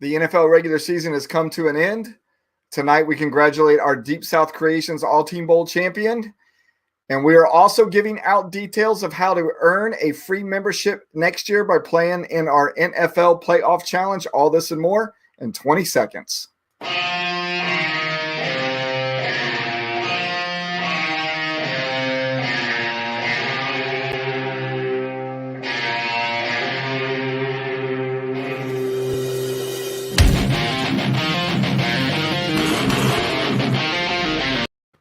The NFL regular season has come to an end. Tonight, we congratulate our Deep South Creations All-Team Bowl champion. And we are also giving out details of how to earn a free membership next year by playing in our NFL Playoff Challenge. All this and more in 20 seconds.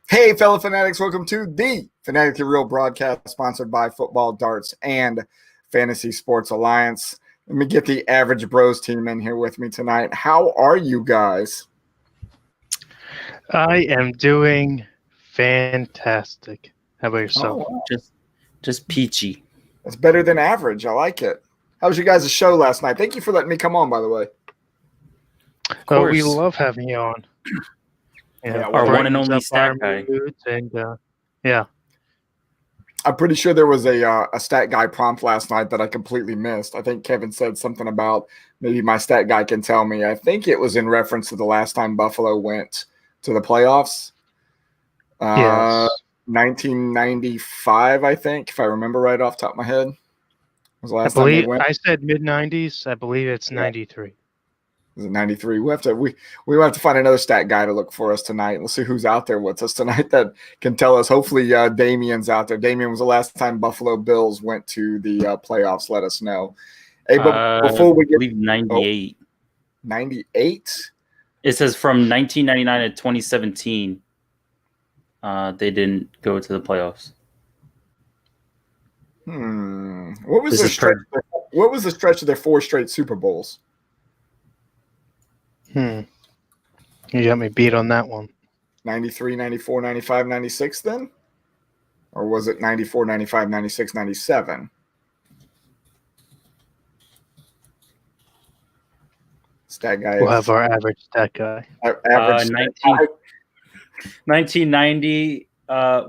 Hey, fellow fanatics, welcome to the Fanatically Real broadcast sponsored by Football, Darts, and Fantasy Sports Alliance. Let me get the Average Bros team in here with me tonight. How are you guys? I am doing fantastic. How about yourself? Oh, wow. Just peachy. That's better than average. I like it. How was your guys' show last night? Thank you for letting me come on, by the way. Oh, we love having you on. Yeah, our one and only stat guy. Yeah. I'm pretty sure there was a stat guy prompt last night that I completely missed. I think Kevin said something about maybe my stat guy can tell me. I think it was in reference to the last time Buffalo went to the playoffs. Yes. 1995, I think, if I remember right off the top of my head. Was the last I believe time they went. I said mid-90s. I believe it's 93. Is it 93? We have to find another stat guy to look for us tonight. We'll see who's out there with us tonight that can tell us. Hopefully, Damien's out there. Damien was the last time Buffalo Bills went to the playoffs. Let us know. Hey, but before we get 98. 98? It says from 1999 to 2017, they didn't go to the playoffs. What was the stretch? What was the stretch of their 4 straight Super Bowls? You got me beat on that one. 93, 94, 95, 96 then? Or was it 94, 95, 96, 97? Stat guy. We'll have our average stat guy. Average 1990. There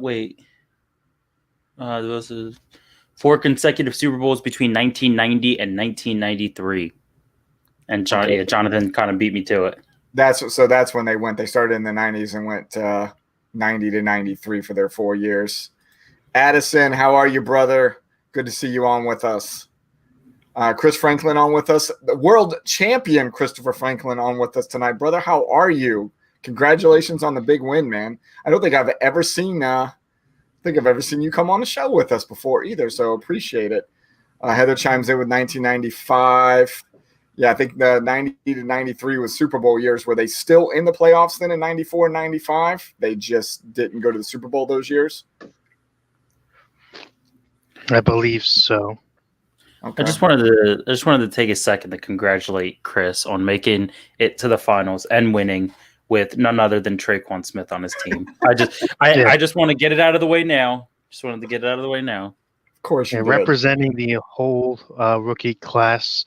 was 4 consecutive Super Bowls between 1990 and 1993. And Jonathan kind of beat me to it. That's when they went. They started in the 90s and went 90 to 93 for their 4 years. Addison, how are you, brother? Good to see you on with us. Chris Franklin on with us. The world champion Christopher Franklin on with us tonight. Brother, how are you? Congratulations on the big win, man. I don't think I've ever seen you come on a show with us before either, so appreciate it. Heather chimes in with 1995. Yeah, I think the 90 to 93 was Super Bowl years. Were they still in the playoffs then in 94 and 95? They just didn't go to the Super Bowl those years? I believe so. Okay. I just wanted to take a second to congratulate Chris on making it to the finals and winning with none other than Traquan Smith on his team. I just want to get it out of the way now. Just wanted to get it out of the way now. Of course you did. Representing the whole rookie class.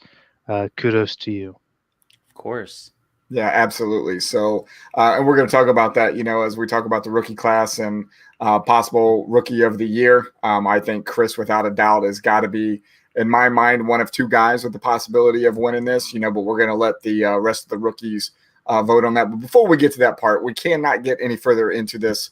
Kudos to you. Of course. Yeah, absolutely. So, and we're going to talk about that, as we talk about the rookie class and possible rookie of the year. I think Chris, without a doubt, has got to be, in my mind, one of 2 guys with the possibility of winning this, but we're going to let the rest of the rookies vote on that. But before we get to that part, we cannot get any further into this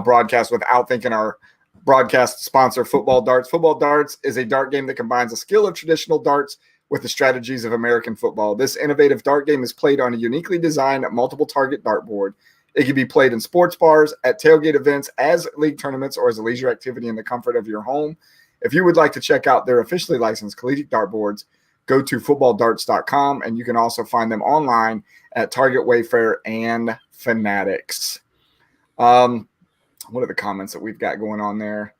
broadcast without thanking our broadcast sponsor, Football Darts. Football Darts is a dart game that combines the skill of traditional darts with the strategies of American football. This innovative dart game is played on a uniquely designed multiple target dartboard. It can be played in sports bars, at tailgate events, as league tournaments, or as a leisure activity in the comfort of your home. If you would like to check out their officially licensed collegiate dartboards, go to footballdarts.com, and you can also find them online at Target, Wayfair, and Fanatics. What are the comments that we've got going on there?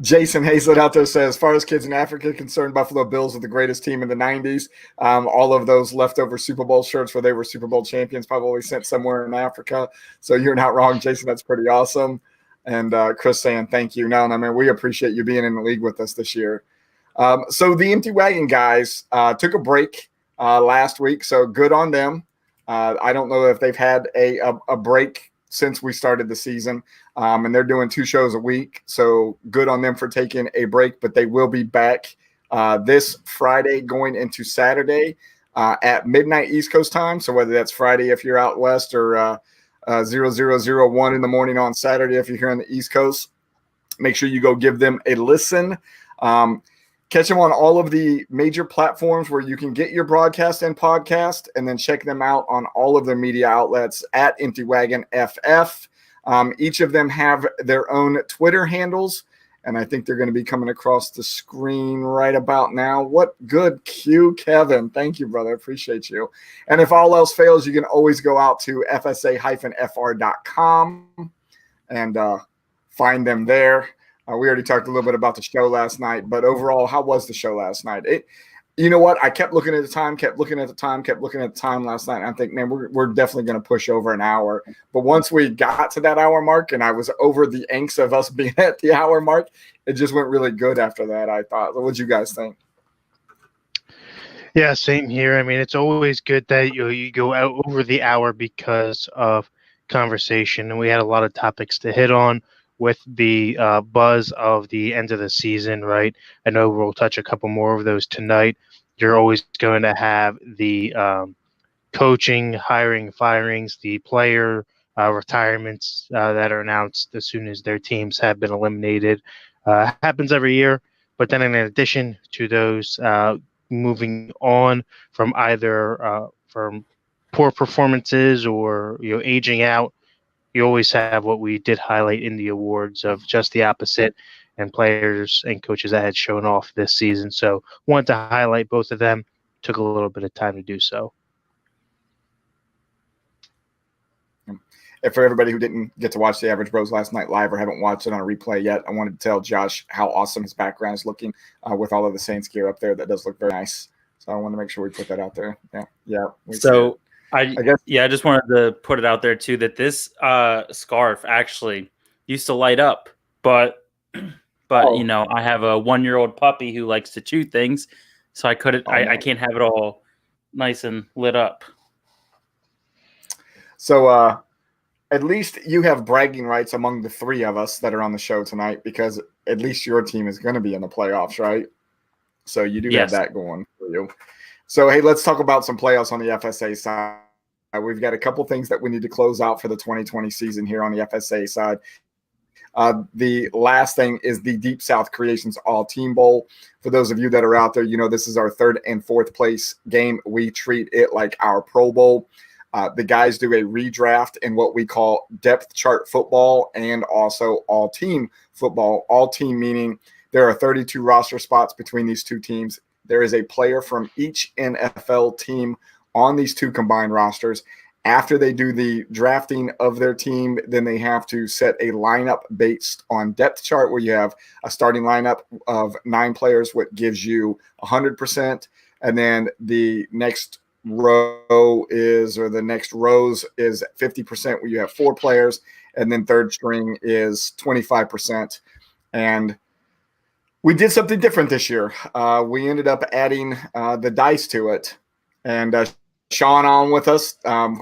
Jason Hazlett out there says, as far as kids in Africa are concerned, Buffalo Bills are the greatest team in the 90s. All of those leftover Super Bowl shirts where they were Super Bowl champions probably sent somewhere in Africa. So you're not wrong, Jason. That's pretty awesome. And Chris saying thank you. No, man, we appreciate you being in the league with us this year. So the Empty Wagon guys took a break last week, so good on them. I don't know if they've had a break since we started the season, and they're doing 2 shows a week, so good on them for taking a break, but they will be back this Friday going into Saturday at midnight East Coast time. So whether that's Friday if you're out west or 0001 in the morning on Saturday if you're here on the East Coast, make sure you go give them a listen. Catch them on all of the major platforms where you can get your broadcast and podcast, and then check them out on all of their media outlets at Empty Wagon FF. Each of them have their own Twitter handles, and I think they're going to be coming across the screen right about now. What good cue, Kevin. Thank you, brother. Appreciate you. And if all else fails, you can always go out to fsa-fr.com and find them there. We already talked a little bit about the show last night, but overall, how was the show last night? You know what? I kept looking at the time last night. And I think, man, we're definitely going to push over an hour. But once we got to that hour mark and I was over the angst of us being at the hour mark, it just went really good after that, I thought. What did you guys think? Yeah, same here. I mean, it's always good that you go out over the hour because of conversation. And we had a lot of topics to hit on with the buzz of the end of the season, right? I know we'll touch a couple more of those tonight. You're always going to have the coaching, hiring, firings, the player retirements that are announced as soon as their teams have been eliminated. Happens every year. But then in addition to those moving on from either from poor performances or aging out, you always have what we did highlight in the awards of just the opposite and players and coaches that had shown off this season. So wanted to highlight both of them. Took a little bit of time to do so. And for everybody who didn't get to watch the Average Bros last night live or haven't watched it on a replay yet, I wanted to tell Josh how awesome his background is looking with all of the Saints gear up there. That does look very nice. So I want to make sure we put that out there. Yeah. So I just wanted to put it out there too that this scarf actually used to light up, but I have a 1-year-old puppy who likes to chew things, so I can't have it all nice and lit up. So at least you have bragging rights among the three of us that are on the show tonight, because at least your team is going to be in the playoffs, right? So you do have that going for you. So, hey, let's talk about some playoffs on the FSA side. We've got a couple things that we need to close out for the 2020 season here on the FSA side. The last thing is the Deep South Creations All-Team Bowl. For those of you that are out there, this is our 3rd and 4th place game. We treat it like our Pro Bowl. The guys do a redraft in what we call depth chart football and also all-team football. All-team meaning there are 32 roster spots between these two teams. There is a player from each NFL team on these two combined rosters. After they do the drafting of their team, then they have to set a lineup based on depth chart where you have a starting lineup of 9 players, what gives you 100%. And then the next row the next rows is 50% where you have 4 players. And then third string is 25%. And we did something different this year. We ended up adding the dice to it. And Sean on with us.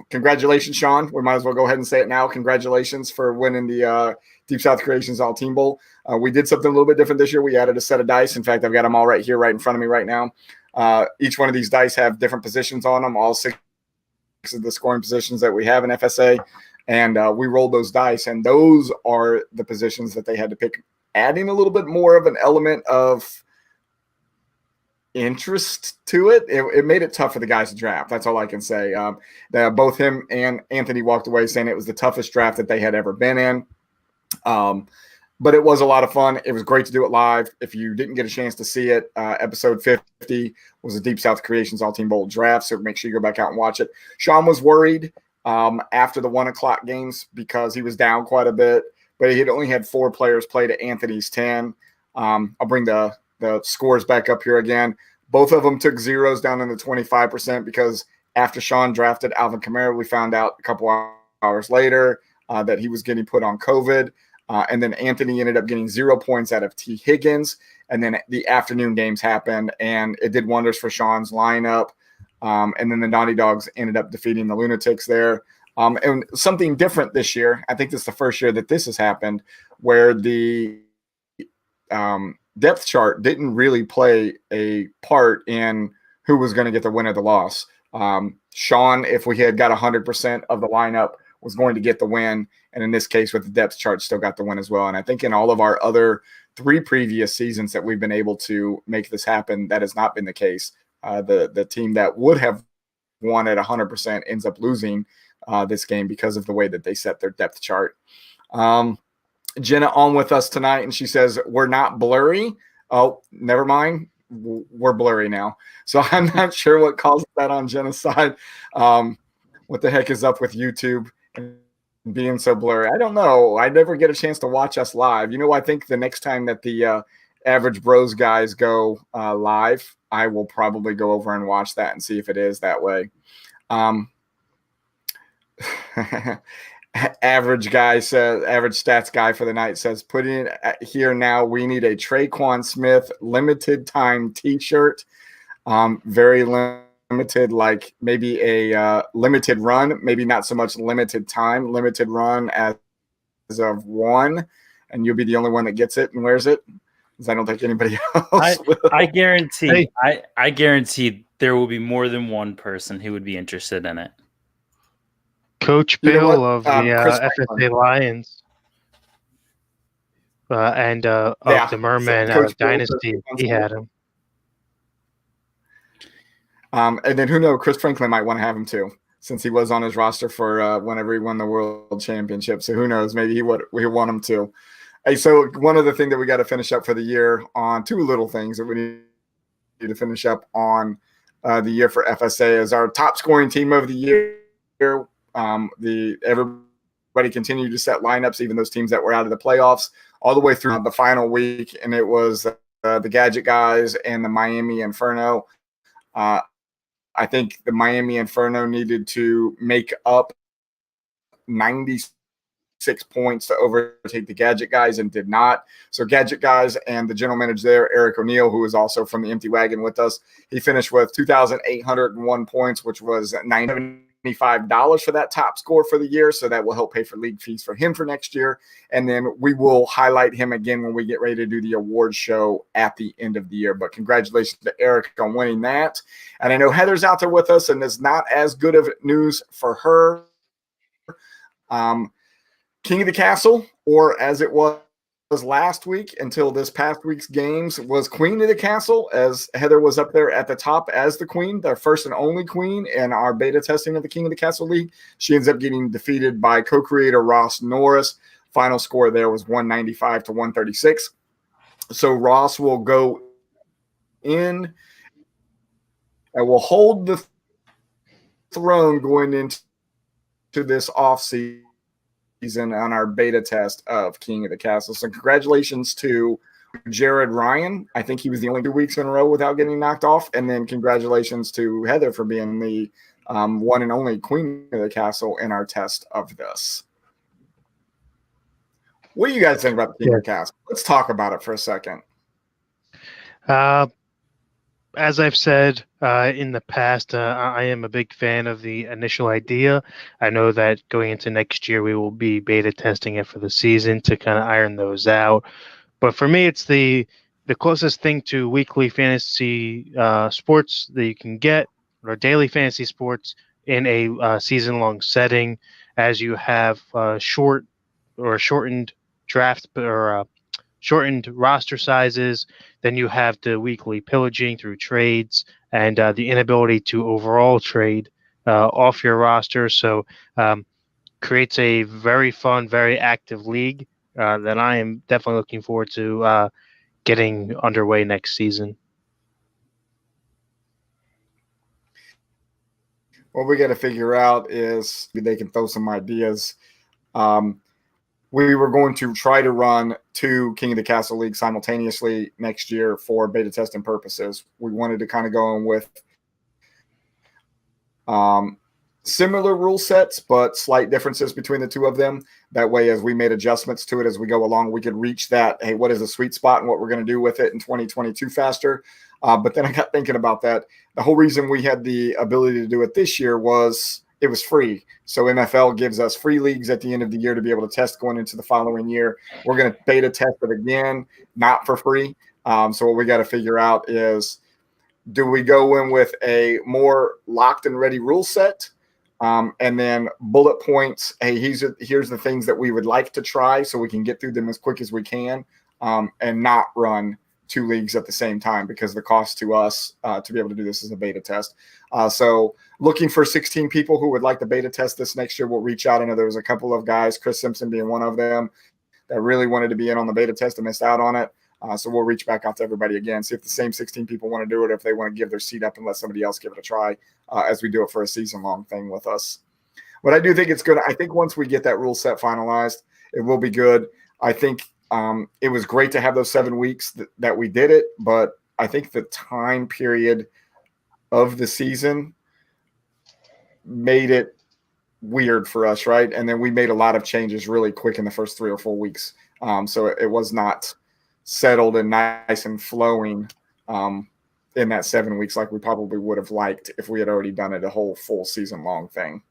Congratulations, Sean. We might as well go ahead and say it now. Congratulations for winning the Deep South Creations All-Team Bowl. We did something a little bit different this year. We added a set of dice. In fact, I've got them all right here, right in front of me right now. Each one of these dice have different positions on them, all 6 of the scoring positions that we have in FSA. And we rolled those dice, and those are the positions that they had to pick, adding a little bit more of an element of interest to it. It made it tough for the guys to draft. That's all I can say. Both him and Anthony walked away saying it was the toughest draft that they had ever been in. But it was a lot of fun. It was great to do it live. If you didn't get a chance to see it, episode 50 was a Deep South Creations All-Team Bowl draft, so make sure you go back out and watch it. Sean was worried after the 1 o'clock games because he was down quite a bit, but he had only had 4 players play to Anthony's 10. I'll bring the scores back up here again. Both of them took zeros down in the 25% because after Sean drafted Alvin Kamara, we found out a couple hours later that he was getting put on COVID. And then Anthony ended up getting 0 points out of T. Higgins. And then the afternoon games happened, and it did wonders for Sean's lineup. And then the Naughty Dogs ended up defeating the Lunatics there. And something different this year, I think this is the first year that this has happened, where the depth chart didn't really play a part in who was going to get the win or the loss. Sean, if we had got 100% of the lineup, was going to get the win. And in this case, with the depth chart, still got the win as well. And I think in all of our other 3 previous seasons that we've been able to make this happen, that has not been the case. The team that would have won at 100% ends up losing this game because of the way that they set their depth chart. Jenna on with us tonight, and she says, we're not blurry. Oh, never mind. We're blurry now. So I'm not sure what caused that on Jenna's side. What the heck is up with YouTube and being so blurry? I don't know. I never get a chance to watch us live. I think the next time that the Average Bros guys go live, I will probably go over and watch that and see if it is that way. Average stats guy for the night says, put in here now, we need a Traquan Smith limited time t-shirt. Very limited, like maybe a limited run, maybe not so much limited time, limited run as of 1, and you'll be the only one that gets it and wears it, because I don't think anybody else will. I guarantee I guarantee there will be more than one person who would be interested in it. Coach Bill of the FSA Lions and of the Merman Coach Dynasty, he had him. And then who knows, Chris Franklin might want to have him too, since he was on his roster for whenever he won the World Championship. So who knows, maybe he want him too. Hey, so one other thing that we got to finish up for the year on, 2 little things that we need to finish up on the year for FSA is our top scoring team of the year. Everybody continued to set lineups, even those teams that were out of the playoffs, all the way through the final week, and it was the Gadget guys and the Miami Inferno. I think the Miami Inferno needed to make up 96 points to overtake the Gadget guys and did not. So Gadget guys and the general manager there, Eric O'Neill, who was also from the Empty Wagon with us, he finished with 2,801 points, which was $95 for that top score for the year. So that will help pay for league fees for him for next year. And then we will highlight him again when we get ready to do the award show at the end of the year. But congratulations to Eric on winning that. And I know Heather's out there with us, and it's not as good of news for her. King of the Castle, or as it was last week until this past week's games, was Queen of the Castle, as Heather was up there at the top as the queen, the first and only queen in our beta testing of the King of the Castle League. She ends up getting defeated by co-creator Ross Norris. Final score there was 195 to 136. So Ross will go in and will hold the throne going into this offseason on our beta test of King of the Castle. So congratulations to Jared Ryan. I think he was the only 2 weeks in a row without getting knocked off. And then congratulations to Heather for being the one and only Queen of the Castle in our test of this. What do you guys think about the King of the Castle? Let's talk about it for a second. As I've said in the past, I am a big fan of the initial idea. I know that going into next year, we will be beta testing it for the season to kind of iron those out. But for me, it's the closest thing to weekly fantasy sports that you can get, or daily fantasy sports in a season-long setting, as you have short or shortened draft or shortened roster sizes. Then you have the weekly pillaging through trades and the inability to overall trade off your roster. So creates a very fun, very active league that I am definitely looking forward to getting underway next season. What we got to figure out is they can throw some ideas. We were going to try to run 2 King of the Castle League simultaneously next year for beta testing purposes. We wanted to kind of go in with similar rule sets, but slight differences between the 2 of them. That way, as we made adjustments to it as we go along, we could reach that, hey, what is the sweet spot and what we're going to do with it in 2022 faster. But then I got thinking about that. The whole reason we had the ability to do it this year was it was free. So NFL gives us free leagues at the end of the year to be able to test going into the following year. We're going to beta test it again, not for free. So what we got to figure out is, do we go in with a more locked and ready rule set, and then bullet points? Hey, here's the things that we would like to try so we can get through them as quick as we can, and not run 2 leagues at the same time, because the cost to us to be able to do this is a beta test. So looking for 16 people who would like to beta test this next year. We'll reach out. I know there was a couple of guys, Chris Simpson being one of them, that really wanted to be in on the beta test and missed out on it. So we'll reach back out to everybody again, see if the same 16 people want to do it, or if they want to give their seat up and let somebody else give it a try, as we do it for a season-long thing with us. But I do think it's good. I think once we get that rule set finalized, it will be good. I think it was great to have those 7 weeks that we did it, but I think the time period of the season made it weird for us, right? And then we made a lot of changes really quick in the first 3 or 4 weeks. So it was not settled and nice and flowing in that 7 weeks like we probably would have liked if we had already done it a whole full season long thing.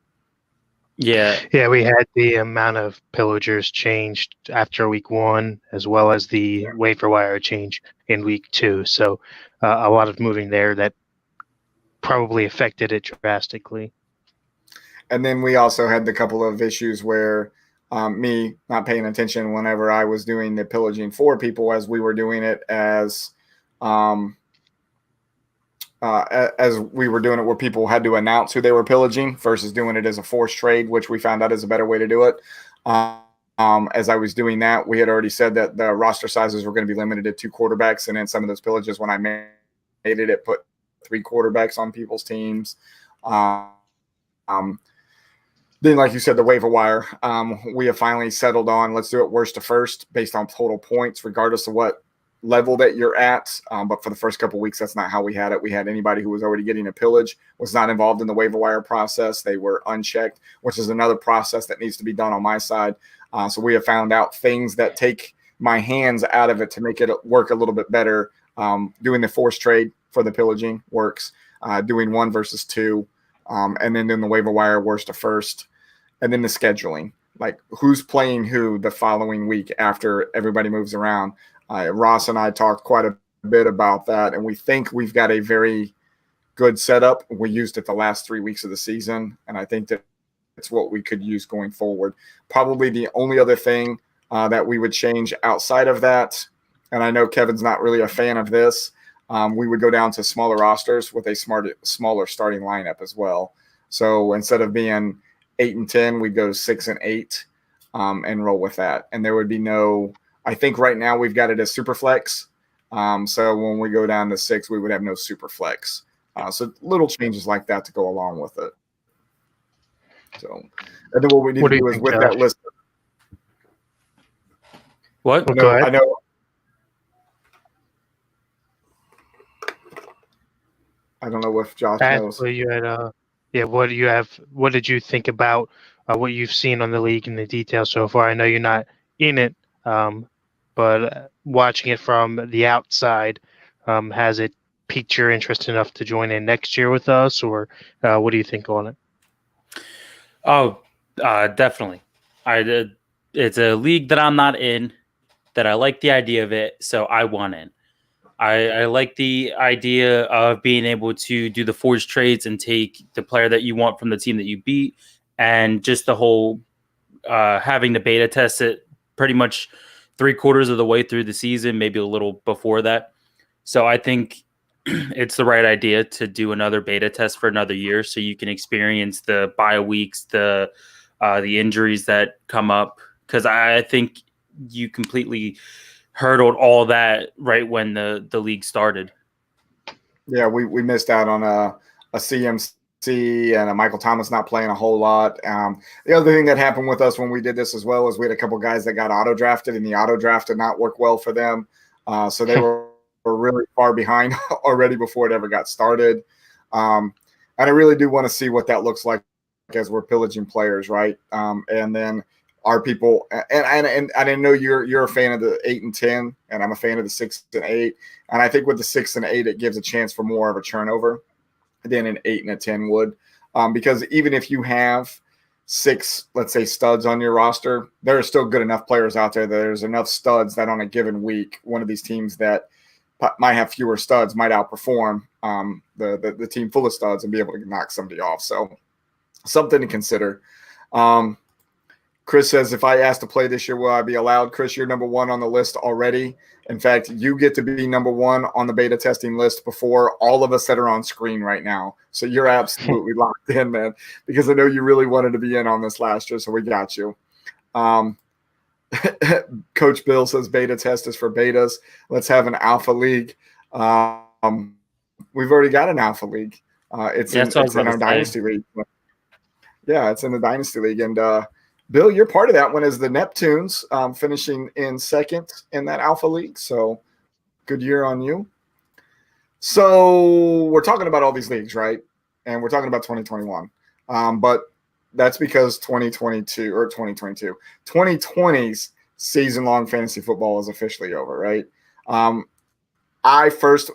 Yeah, we had the amount of pillagers changed after week 1, as well as the waiver wire change in week 2. So a lot of moving there that probably affected it drastically. And then we also had the couple of issues where me not paying attention whenever I was doing the pillaging for people, as we were doing it as we were doing it where people had to announce who they were pillaging versus doing it as a forced trade, which we found out is a better way to do it. As I was doing that, we had already said that the roster sizes were going to be limited to 2 quarterbacks. And then some of those pillages, when I made it put 3 quarterbacks on people's teams. Then, like you said, the waiver wire, we have finally settled on, let's do it worst to first based on total points, regardless of what level that you're at. But for the first couple of weeks, that's not how we had it. We had anybody who was already getting a pillage was not involved in the waiver wire process. They were unchecked, which is another process that needs to be done on my side. So we have found out things that take my hands out of it to make it work a little bit better. Doing the forced trade for the pillaging works, doing 1 versus 2, and then doing the waiver wire worst to first. And then the scheduling, like who's playing who the following week after everybody moves around. Ross and I talked quite a bit about that, and we think we've got a very good setup. We used it the last 3 weeks of the season, and I think that it's what we could use going forward. Probably the only other thing that we would change outside of that, and I know Kevin's not really a fan of this, we would go down to smaller rosters with a smaller starting lineup as well. So instead of being 8 and 10, we'd go 6 and 8 and roll with that. And there would be no, I think right now we've got it as super flex. So when we go down to 6, we would have no super flex. So little changes like that to go along with it. So, and then what we need to do is with that list. What? No, go ahead. I know. I don't know if Josh knows. You had, what do you have? What did you think about what you've seen on the league and the details so far? I know you're not in it, but watching it from the outside, has it piqued your interest enough to join in next year with us, or what do you think on it? Oh, definitely. It's a league that I'm not in, that I like the idea of it, so I want in. I like the idea of being able to do the forged trades and take the player that you want from the team that you beat, and just the whole having the beta test it pretty much 3/4 of the way through the season, maybe a little before that. So I think it's the right idea to do another beta test for another year, so you can experience the bye weeks, the injuries that come up, because I think you completely hurdled all that right when the league started. Yeah, we missed out on a CMC and a Michael Thomas not playing a whole lot. The other thing that happened with us when we did this as well is we had a couple guys that got auto drafted, and the auto draft did not work well for them. So they were really far behind already before it ever got started. And I really do want to see what that looks like as we're pillaging players, right? And then our people, and I know you're a fan of the 8 and 10, and I'm a fan of the 6 and 8. And I think with the 6 and 8, it gives a chance for more of a turnover than an 8 and a 10 would. Because even if you have 6, let's say, studs on your roster, there are still good enough players out there that there's enough studs that on a given week, one of these teams that might have fewer studs might outperform the team full of studs and be able to knock somebody off. So something to consider. Chris says, if I ask to play this year, will I be allowed? Chris, you're number one on the list already. In fact, you get to be number one on the beta testing list before all of us that are on screen right now. So you're absolutely locked in, man, because I know you really wanted to be in on this last year, so we got you. Coach Bill says beta test is for betas. Let's have an alpha league. We've already got an alpha league. It's in our dynasty league. Yeah, it's in the dynasty league. And Bill, you're part of that one as the Neptunes, finishing in second in that alpha league. So good year on you. So we're talking about all these leagues, right? And we're talking about 2021. But that's because 2020's season-long fantasy football is officially over, right?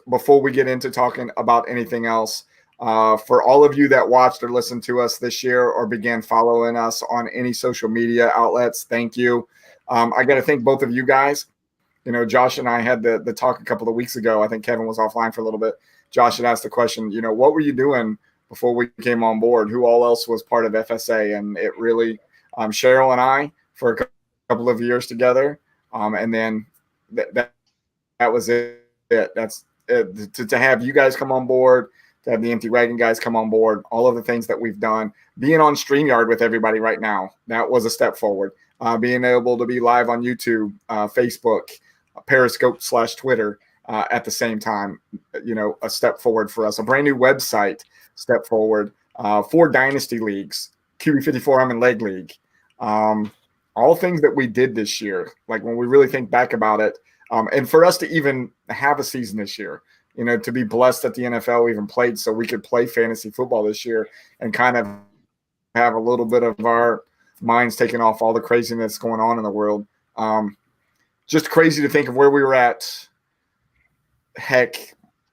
Before we get into talking about anything else, for all of you that watched or listened to us this year or began following us on any social media outlets, thank you. I got to thank both of you guys. You know, Josh and I had the talk a couple of weeks ago. I think Kevin was offline for a little bit. Josh had asked the question, you know, what were you doing before we came on board? Who all else was part of FSA? And it really, Cheryl and I for a couple of years together. And then that was it. That's it. To have you guys come on board, to have the Empty Wagon guys come on board, all of the things that we've done, being on StreamYard with everybody right now, that was a step forward. Being able to be live on YouTube, Facebook, Periscope / Twitter at the same time, you know, a step forward for us. A brand new website, step forward. 4 dynasty leagues, QB54 Arm and Leg League. All things that we did this year, like when we really think back about it, and for us to even have a season this year, you know, to be blessed that the NFL even played so we could play fantasy football this year and kind of have a little bit of our minds taken off all the craziness going on in the world. Just crazy to think of where we were at,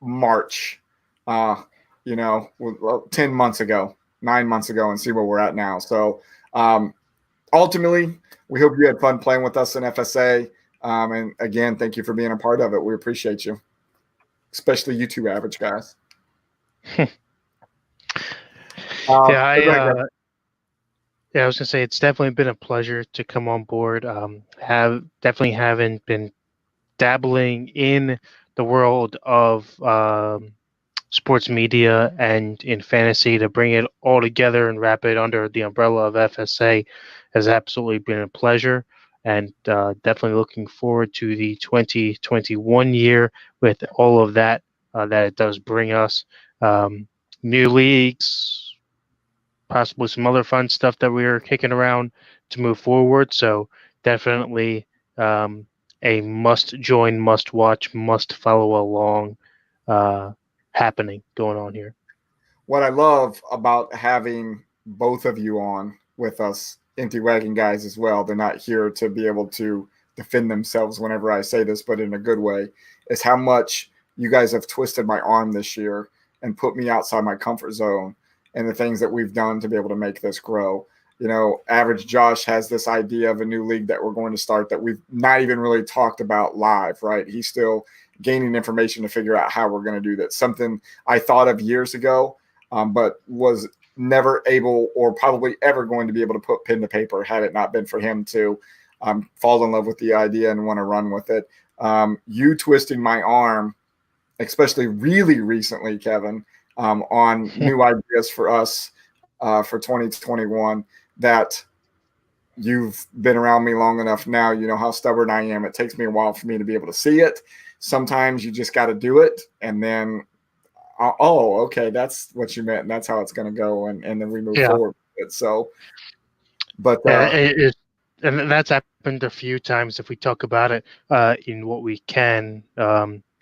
March, 10 months ago, 9 months ago, and see where we're at now. So ultimately, we hope you had fun playing with us in FSA. And again, thank you for being a part of it. We appreciate you, especially you two average guys. I was gonna say it's definitely been a pleasure to come on board. Haven't been dabbling in the world of sports media and in fantasy. To bring it all together and wrap it under the umbrella of FSA has absolutely been a pleasure. And definitely looking forward to the 2021 year with all of that that it does bring us. New leagues, possibly some other fun stuff that we're kicking around to move forward. So definitely a must join, must watch, must follow along happening going on here. What I love about having both of you on with us, Empty Wagon guys, as well, they're not here to be able to defend themselves whenever I say this, but in a good way, is how much you guys have twisted my arm this year and put me outside my comfort zone and the things that we've done to be able to make this grow. You know, Average Josh has this idea of a new league that we're going to start that we've not even really talked about live, right? He's still gaining information to figure out how we're going to do that. Something I thought of years ago, but was never able or probably ever going to be able to put pen to paper had it not been for him to fall in love with the idea and want to run with it. You twisting my arm, especially really recently, Kevin, on new ideas for us for 2021 that you've been around me long enough now. You know how stubborn I am. It takes me a while for me to be able to see it. Sometimes you just got to do it, and then okay, that's what you meant, and that's how it's going to go, and then we move forward with it. So, but and that's happened a few times. If we talk about it in what we can,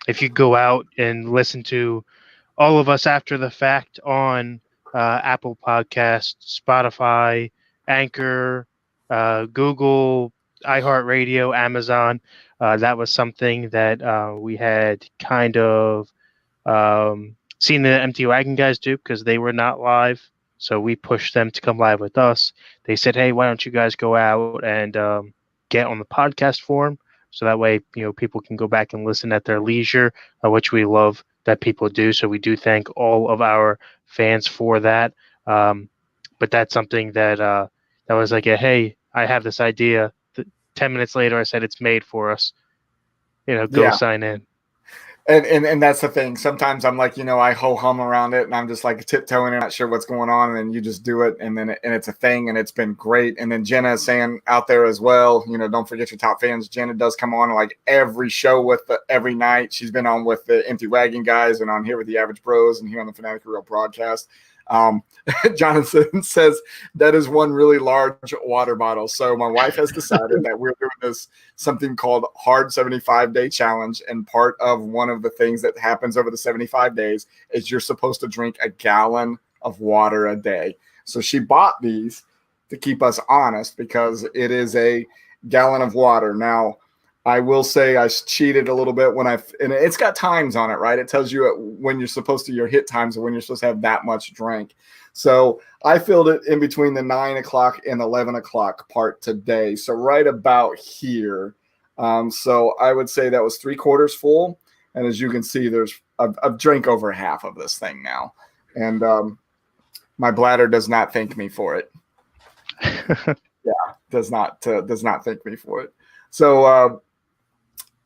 if you go out and listen to all of us after the fact on Apple Podcasts, Spotify, Anchor, Google, iHeartRadio, Amazon, that was something that we had kind of seen the Empty Wagon guys do because they were not live. So we pushed them to come live with us. They said, hey, why don't you guys go out and get on the podcast forum? So that way, people can go back and listen at their leisure, which we love that people do. So we do thank all of our fans for that. But that's something that was like, hey, I have this idea. 10 minutes later, I said it's made for us. Go sign in. And that's the thing. Sometimes I'm like, I ho-hum around it and I'm just like tiptoeing and not sure what's going on. And then you just do it. And then it's a thing and it's been great. And then Jenna is saying out there as well, don't forget your top fans. Jenna does come on like every show every night. She's been on with the Empty Wagon guys and on here with the Average Bros and here on the Fanatic Real broadcast. Jonathan says that is one really large water bottle. So my wife has decided that we're doing this something called Hard 75-Day Challenge. And part of one of the things that happens over the 75 days is you're supposed to drink a gallon of water a day. So she bought these to keep us honest because it is a gallon of water. Now, I will say I cheated a little bit and it's got times on it, right? It tells you when you're supposed to, your hit times and when you're supposed to have that much drink. So I filled it in between the 9 o'clock and 11 o'clock part today. So right about here. So I would say that was 3/4 full. And as you can see, I've drank over half of this thing now. And my bladder does not thank me for it. Does not thank me for it. So,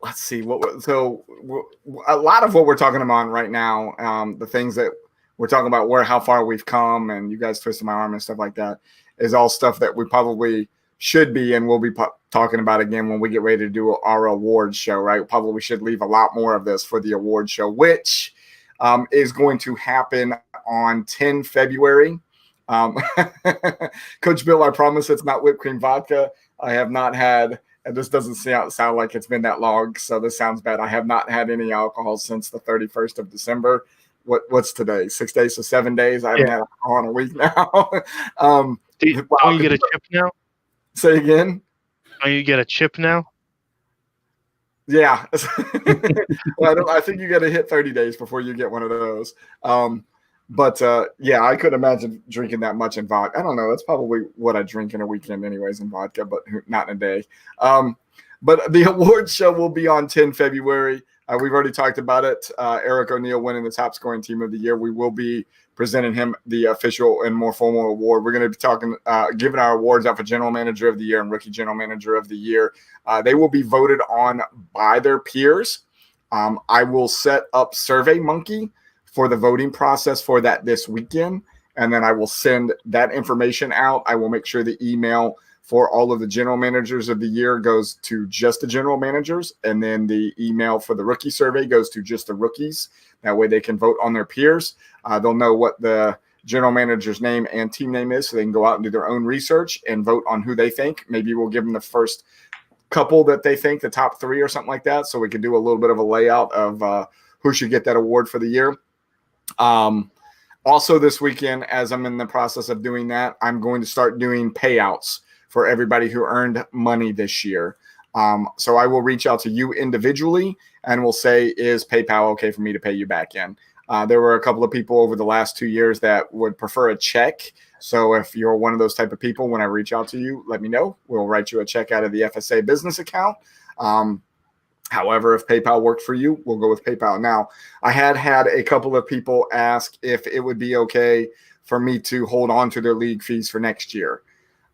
let's see a lot of what we're talking about right now, the things that we're talking about, how far we've come, and you guys twisting my arm and stuff like that, is all stuff that we probably should be and we'll be talking about again when we get ready to do our awards show, right? Probably should leave a lot more of this for the award show, which is going to happen on 10 February. Coach Bill, I promise it's not whipped cream vodka. I have not had. And this doesn't sound like it's been that long, so this sounds bad. I have not had any alcohol since the 31st of December. What's today? 6 days, so 7 days. I haven't had alcohol in a week now. Don't you get a chip now? Say again? Don't you get a chip now? Yeah. Well, I think you got to hit 30 days before you get one of those. But I could imagine drinking that much in vodka. I don't know. That's probably what I drink in a weekend anyways in vodka, but not in a day. But the awards show will be on 10 February. We've already talked about it. Eric O'Neill winning the top scoring team of the year. We will be presenting him the official and more formal award. We're going to be giving our awards out for General Manager of the Year and Rookie General Manager of the Year. They will be voted on by their peers. I will set up SurveyMonkey for the voting process for that this weekend. And then I will send that information out. I will make sure the email for all of the general managers of the year goes to just the general managers. And then the email for the rookie survey goes to just the rookies. That way they can vote on their peers. They'll know what the general manager's name and team name is, so they can go out and do their own research and vote on who they think. Maybe we'll give them the first couple that they think, the top 3 or something like that. So we can do a little bit of a layout of who should get that award for the year. Also this weekend, as I'm in the process of doing that, I'm going to start doing payouts for everybody who earned money this year. So I will reach out to you individually and will say, is PayPal okay for me to pay you back in? There were a couple of people over the last 2 years that would prefer a check. So if you're one of those type of people, when I reach out to you, let me know. We'll write you a check out of the FSA business account. However, if PayPal worked for you, we'll go with PayPal. Now, I had a couple of people ask if it would be okay for me to hold on to their league fees for next year.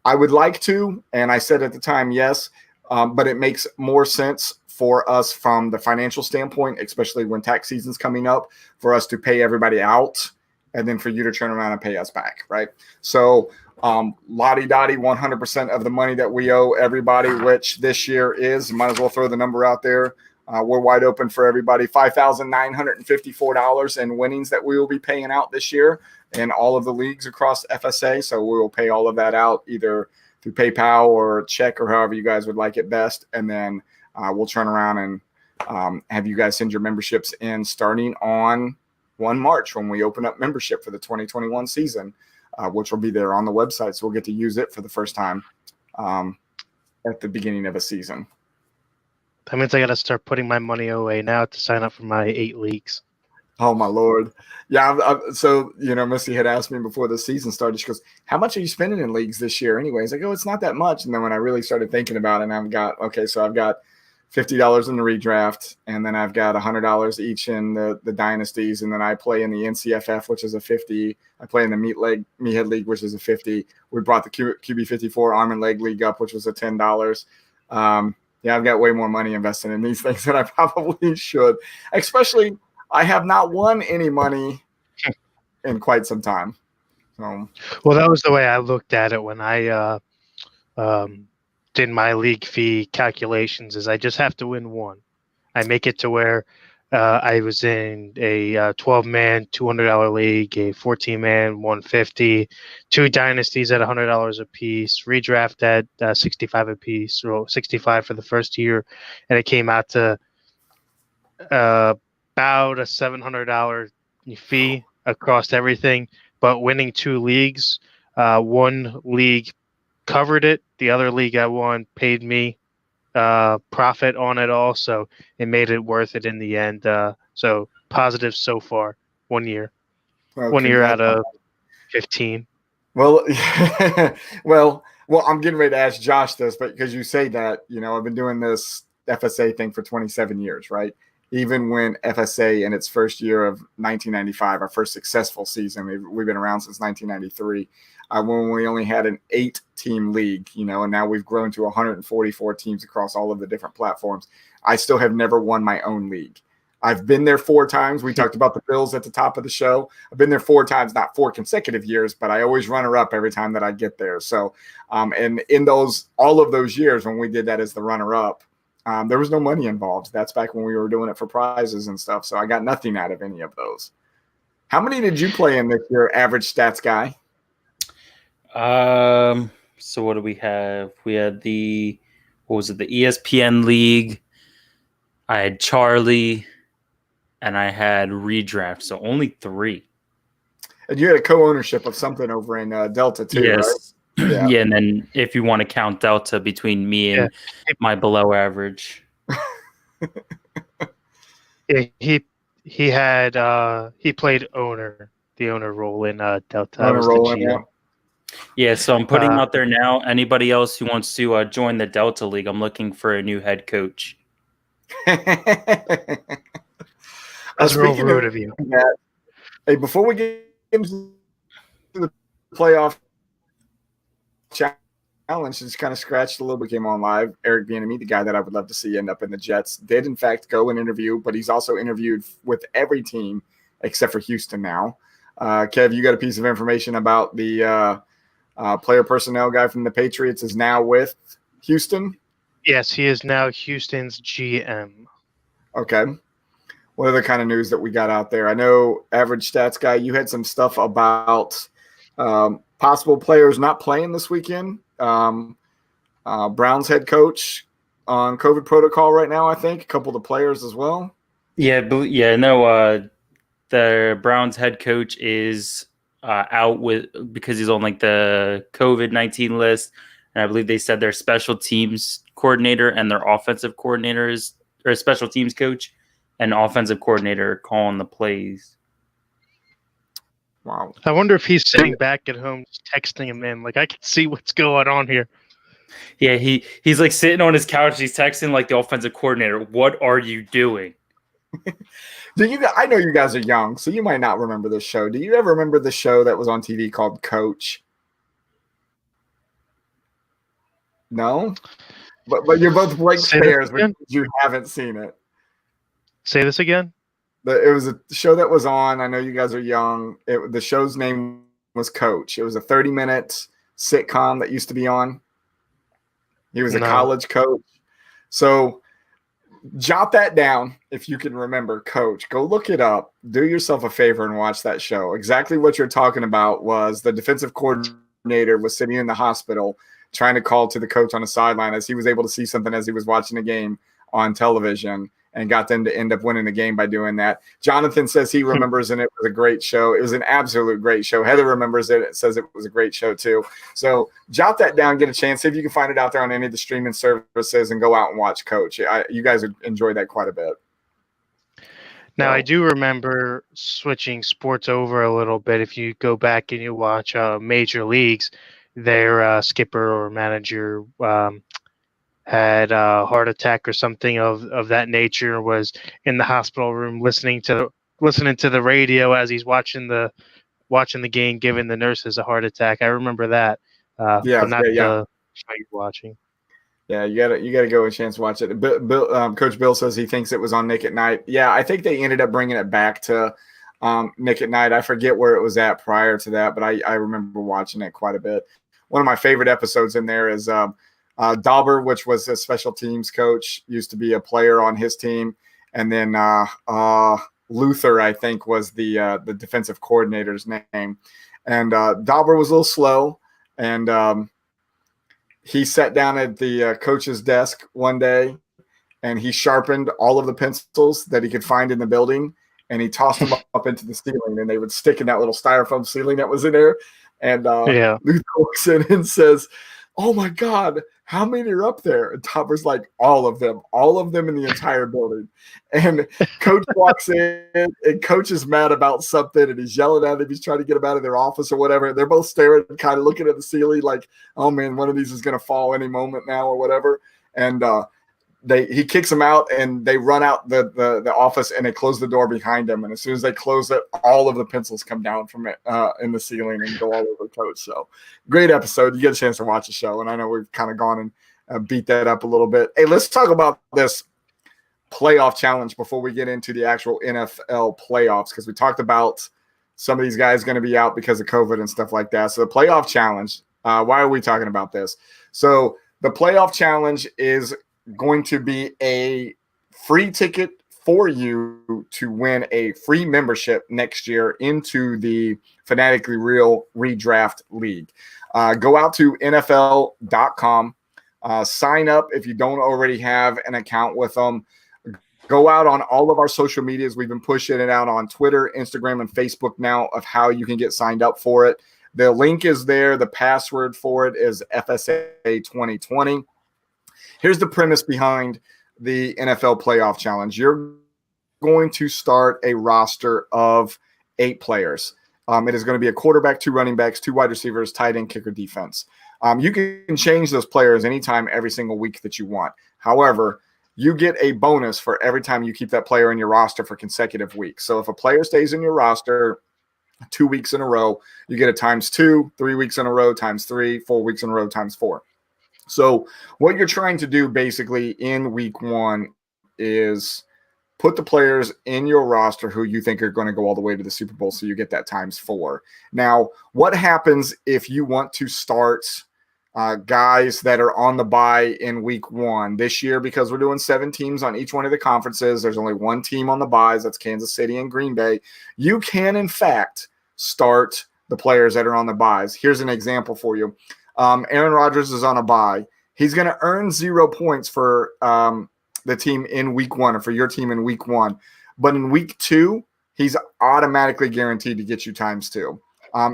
I would like to, and I said at the time, yes, but it makes more sense for us from the financial standpoint, especially when tax season's coming up, for us to pay everybody out and then for you to turn around and pay us back, right? So lottie-dottie, 100% of the money that we owe everybody, which this year is, might as well throw the number out there. We're wide open for everybody. $5,954 in winnings that we will be paying out this year in all of the leagues across FSA. So we will pay all of that out either through PayPal or check or however you guys would like it best. And then we'll turn around and have you guys send your memberships in starting on 1 March when we open up membership for the 2021 season, which will be there on the website. So we'll get to use it for the first time at the beginning of a season. That means I got to start putting my money away now to sign up for my 8 leagues. Oh, my Lord. Yeah. So, Missy had asked me before the season started, she goes, how much are you spending in leagues this year anyways? I go, it's not that much. And then when I really started thinking about it, I've got $50 in the redraft, and then I've got $100 each in the dynasties, and then I play in the NCFF, which is a 50. I play in the Meathead League, which is a 50. We brought the QB54 Arm and Leg League up, which was a $10. Yeah, I've got way more money invested in these things than I probably should. Especially, I have not won any money in quite some time. So, well, that was the way I looked at it when I did my league fee calculations. Is I just have to win one. I make it to where I was in a 12-man $200 league, a 14-man $150, 2 dynasties at $100 a piece, redraft at $65 a piece, or $65 for the first year, and it came out to about a $700 fee across everything. But winning 2 leagues, one league covered it, the other league I won paid me profit on it all, so it made it worth it in the end. So positive so far. 1 year. well, 1 year out of 15. Well, well, I'm getting ready to ask Josh this, but because you say that, I've been doing this FSA thing for 27 years, right? Even when FSA in its first year of 1995, our first successful season, we've been around since 1993, when we only had an 8-team league, and now we've grown to 144 teams across all of the different platforms. I still have never won my own league. I've been there 4 times. We talked about the Bills at the top of the show. I've been there 4 times, not 4 consecutive years, but I always runner up every time that I get there. So, and in all of those years when we did that as the runner up, there was no money involved. That's back when we were doing it for prizes and stuff. So I got nothing out of any of those. How many did you play in this year, average stats guy? So what do we have? We had the ESPN League. I had Charlie, and I had Redraft. So only 3. And you had a co-ownership of something over in Delta too, yes. Right? Yeah. Yeah, and then if you want to count Delta between me and my below average. Yeah, he had he played the owner role in Delta. I was the GM. Yeah, so I'm putting out there now. Anybody else who wants to join the Delta League, I'm looking for a new head coach. That's real rude of you. That, hey, before we get into the playoff challenge, just kind of scratched a little bit, came on live. Eric Bieniemy, the guy that I would love to see end up in the Jets, did in fact go and interview, but he's also interviewed with every team except for Houston now. Kev, you got a piece of information about the player personnel guy from the Patriots is now with Houston? Yes, he is now Houston's GM. Okay. What other kind of news that we got out there? I know, average stats guy, you had some stuff about possible players not playing this weekend. Browns head coach on COVID protocol right now, I think. A couple of the players as well. Yeah, no, the Browns head coach is out because he's on like the COVID-19 list. And I believe they said their special teams coordinator and their offensive coordinator or special teams coach and offensive coordinator calling the plays. Wow. I wonder if he's sitting back at home just texting him in. Like, I can see what's going on here. Yeah, he's like sitting on his couch. He's texting like the offensive coordinator. What are you doing? I know you guys are young, so you might not remember this show. Do you ever remember the show that was on TV called Coach? No? But you're both blank stares because you haven't seen it. Say this again? It was a show that was on. I know you guys are young. The show's name was Coach. It was a 30-minute sitcom that used to be on. He was a college coach. So jot that down if you can remember Coach. Go look it up. Do yourself a favor and watch that show. Exactly what you're talking about was the defensive coordinator was sitting in the hospital trying to call to the coach on the sideline as he was able to see something as he was watching a game on television and got them to end up winning the game by doing that. Jonathan says he remembers and it was a great show. It was an absolute great show. Heather remembers it. It says it was a great show too. So jot that down, get a chance. See if you can find it out there on any of the streaming services and go out and watch Coach. You guys would enjoy that quite a bit. Now, I do remember switching sports over a little bit. If you go back and you watch major leagues, their skipper or manager had a heart attack or something of that nature, was in the hospital room listening to the radio as he's watching the game, giving the nurses a heart attack. I remember that, Yeah, but not yeah, yeah. the show you're watching. Yeah, you gotta go a chance to watch it. Coach Bill says he thinks it was on Nick at Night. Yeah, I think they ended up bringing it back to Nick at Night. I forget where it was at prior to that, but I remember watching it quite a bit. One of my favorite episodes in there is Dauber, which was a special teams coach, used to be a player on his team, and then Luther, I think, was the defensive coordinator's name. And Dauber was a little slow, and he sat down at the coach's desk one day, and he sharpened all of the pencils that he could find in the building, and he tossed them up into the ceiling, and they would stick in that little styrofoam ceiling that was in there. And Yeah. Luther walks in and says, "Oh my God, how many are up there?" And Topper's like, all of them in the entire building. And Coach walks in, and Coach is mad about something, and he's yelling at him. He's trying to get him out of their office or whatever. They're both staring, kind of looking at the ceiling like, oh man, one of these is going to fall any moment now or whatever. And he kicks them out, and they run out the office, and they close the door behind them. And as soon as they close it, all of the pencils come down from it in the ceiling and go all over Coach. So great episode. You get a chance to watch the show. And I know we've kind of gone and beat that up a little bit. Hey, let's talk about this playoff challenge before we get into the actual NFL playoffs, because we talked about some of these guys going to be out because of COVID and stuff like that. So the playoff challenge, why are we talking about this? So the playoff challenge is going to be a free ticket for you to win a free membership next year into the Fanatically Real Redraft League. Go out to NFL.com, sign up if you don't already have an account with them. Go out on all of our social medias. We've been pushing it out on Twitter, Instagram, and Facebook now of how you can get signed up for it. The link is there. The password for it is FSA 2020. Here's the premise behind the NFL playoff challenge. You're going to start a roster of 8 players. It is going to be a quarterback, 2 running backs, 2 wide receivers, tight end, kicker, defense. You can change those players anytime, every single week that you want. However, you get a bonus for every time you keep that player in your roster for consecutive weeks. So if a player stays in your roster 2 weeks in a row, you get a ×2, 3 weeks in a row ×3, 4 weeks in a row ×4. So what you're trying to do basically in week 1 is put the players in your roster who you think are going to go all the way to the Super Bowl, so you get that ×4. Now, what happens if you want to start guys that are on the bye in week 1 this year? Because we're doing 7 teams on each one of the conferences. There's only 1 team on the byes. That's Kansas City and Green Bay. You can, in fact, start the players that are on the byes. Here's an example for you. Aaron Rodgers is on a bye. He's going to earn 0 points for the team in week 1, or for your team in week 1. But in week 2, he's automatically guaranteed to get you ×2.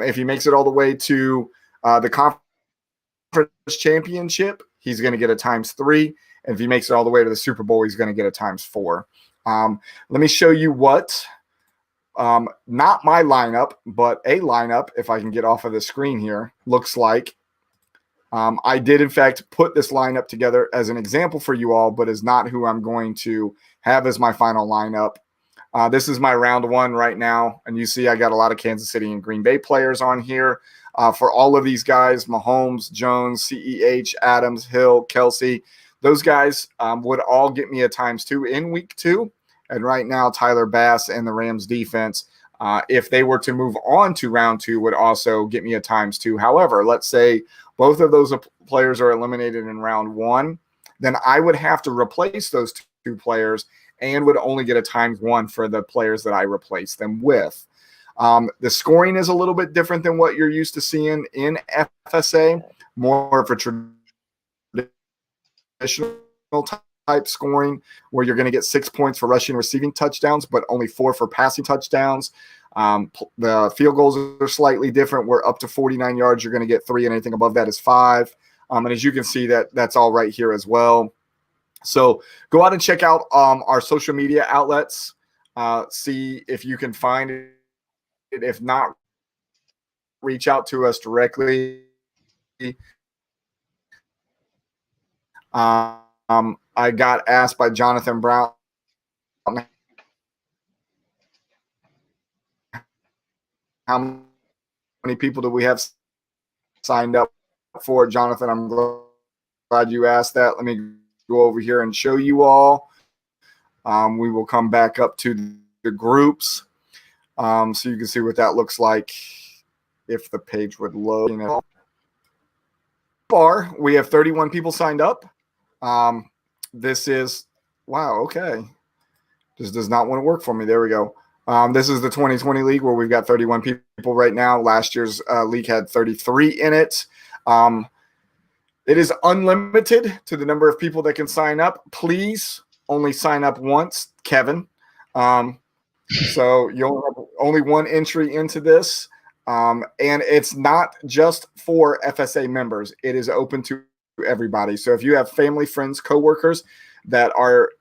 If he makes it all the way to the conference championship, he's going to get a ×3. And if he makes it all the way to the Super Bowl, he's going to get a ×4. Let me show you what, not my lineup, but a lineup, if I can get off of the screen here, looks like. I did, in fact, put this lineup together as an example for you all, but is not who I'm going to have as my final lineup. This is my round 1 right now, and you see I got a lot of Kansas City and Green Bay players on here. For all of these guys, Mahomes, Jones, CEH, Adams, Hill, Kelsey, those guys would all get me a ×2 in week 2. And right now, Tyler Bass and the Rams defense, if they were to move on to round 2, would also get me a ×2. However, let's say both of those players are eliminated in round 1, then I would have to replace those 2 players and would only get a ×1 for the players that I replace them with. The scoring is a little bit different than what you're used to seeing in FSA, more of a traditional type scoring, where you're going to get 6 points for rushing and receiving touchdowns, but only 4 for passing touchdowns. The field goals are slightly different. We're up to 49 yards. You're going to get 3, and anything above that is 5. And as you can see, that's all right here as well. So go out and check out our social media outlets. See if you can find it. If not, reach out to us directly. I got asked by Jonathan Brown, how many people do we have signed up for? Jonathan, I'm glad you asked that. Let me go over here and show you all. We will come back up to the groups so you can see what that looks like if the page would load. So far, we have 31 people signed up. This is, wow, okay. This does not want to work for me. There we go. This is the 2020 league where we've got 31 people right now. Last year's league had 33 in it. It is unlimited to the number of people that can sign up. Please only sign up once, Kevin. So you'll have only one entry into this. And it's not just for FSA members. It is open to everybody. So if you have family, friends, coworkers that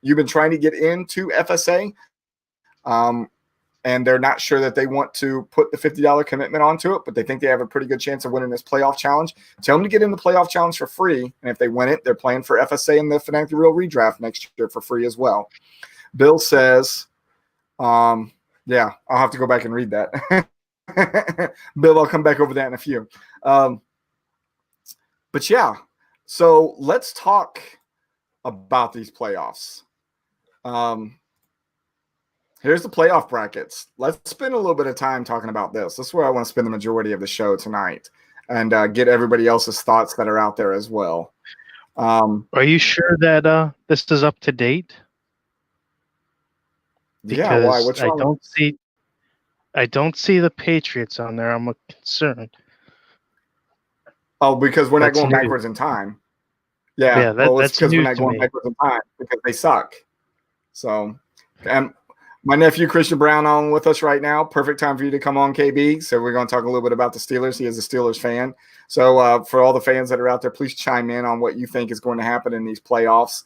you've been trying to get into FSA, and they're not sure that they want to put the $50 commitment onto it, but they think they have a pretty good chance of winning this playoff challenge, tell them to get in the playoff challenge for free. And if they win it, they're playing for FSA in the Fanatically Real redraft next year for free as well. Bill says, yeah, I'll have to go back and read that. Bill, I'll come back over that in a few. But yeah, so let's talk about these playoffs. Here's the playoff brackets. Let's spend a little bit of time talking about this. This is where I want to spend the majority of the show tonight and get everybody else's thoughts that are out there as well. Are you sure that this is up to date? Because yeah, why? What's wrong? I don't see the Patriots on there. I'm concerned. Oh, because we're not going backwards in time. Yeah, it's because we're not going backwards in time because they suck. So, my nephew Christian Brown on with us right now. Perfect time for you to come on, KB. So we're going to talk a little bit about the Steelers. He is a Steelers fan. So for all the fans that are out there, please chime in on what you think is going to happen in these playoffs.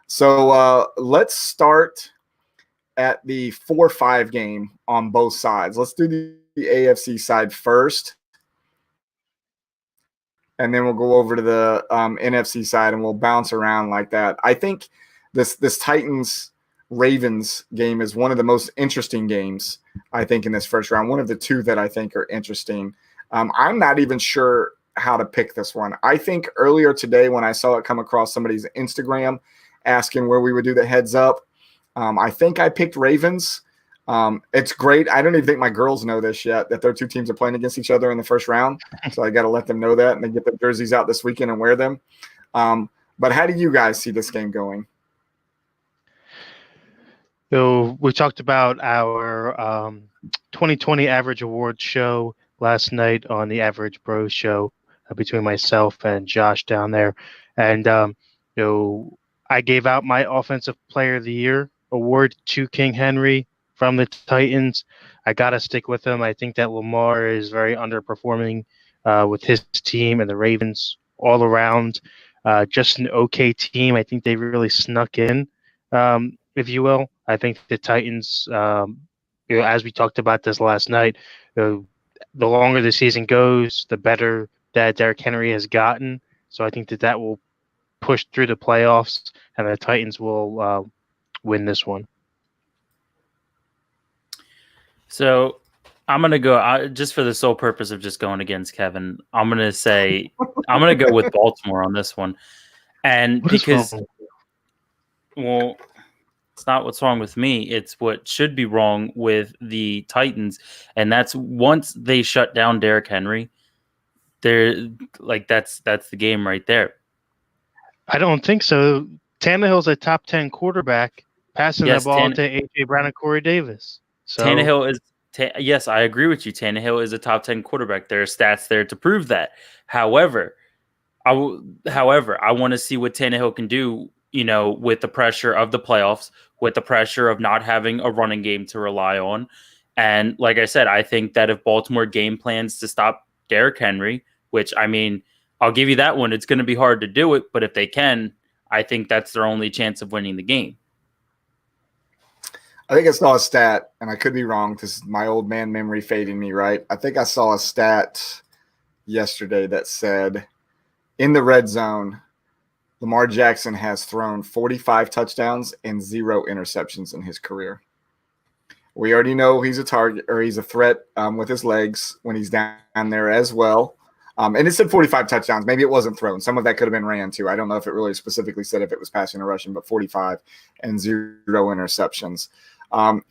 So let's start at the 4-5 game on both sides. Let's do the AFC side first. And then we'll go over to the NFC side and we'll bounce around like that. I think this Titans-Ravens game is one of the most interesting games, I think, in this first round. One of the two that I think are interesting. I'm not even sure how to pick this one. I think earlier today when I saw it come across somebody's Instagram asking where we would do the heads up, I think I picked Ravens. It's great. I don't even think my girls know this yet, that their two teams are playing against each other in the first round. So I got to let them know that and then get their jerseys out this weekend and wear them. But how do you guys see this game going? So we talked about our 2020 Average Awards show last night on the Average Bros show between myself and Josh down there. And, I gave out my Offensive Player of the Year award to King Henry from the Titans. I got to stick with him. I think that Lamar is very underperforming with his team and the Ravens all around. Just an okay team. I think they really snuck in, if you will. I think the Titans, as we talked about this last night, the longer the season goes, the better that Derrick Henry has gotten. So I think that will push through the playoffs, and the Titans will win this one. So I'm going to go, just for the sole purpose of just going against Kevin, I'm going to go with Baltimore on this one. And because, well, it's not what's wrong with me. It's what should be wrong with the Titans. And that's once they shut down Derrick Henry, they're like, that's the game right there. I don't think so. Tannehill's a top 10 quarterback, passing the ball to A.J. Brown and Corey Davis. So Tannehill is yes, I agree with you. Tannehill is a top 10 quarterback. There are stats there to prove that. However, I want to see what Tannehill can do, with the pressure of the playoffs, with the pressure of not having a running game to rely on. And like I said, I think that if Baltimore game plans to stop Derrick Henry, which, I mean, I'll give you that one. It's going to be hard to do it, but if they can, I think that's their only chance of winning the game. I think I saw a stat, and I could be wrong. This is my old man memory fading me, right? I think I saw a stat yesterday that said in the red zone, Lamar Jackson has thrown 45 touchdowns and 0 interceptions in his career. We already know he's a target, or he's a threat with his legs when he's down there as well. And it said 45 touchdowns. Maybe it wasn't thrown. Some of that could have been ran too. I don't know if it really specifically said if it was passing or rushing, but 45 and 0 interceptions.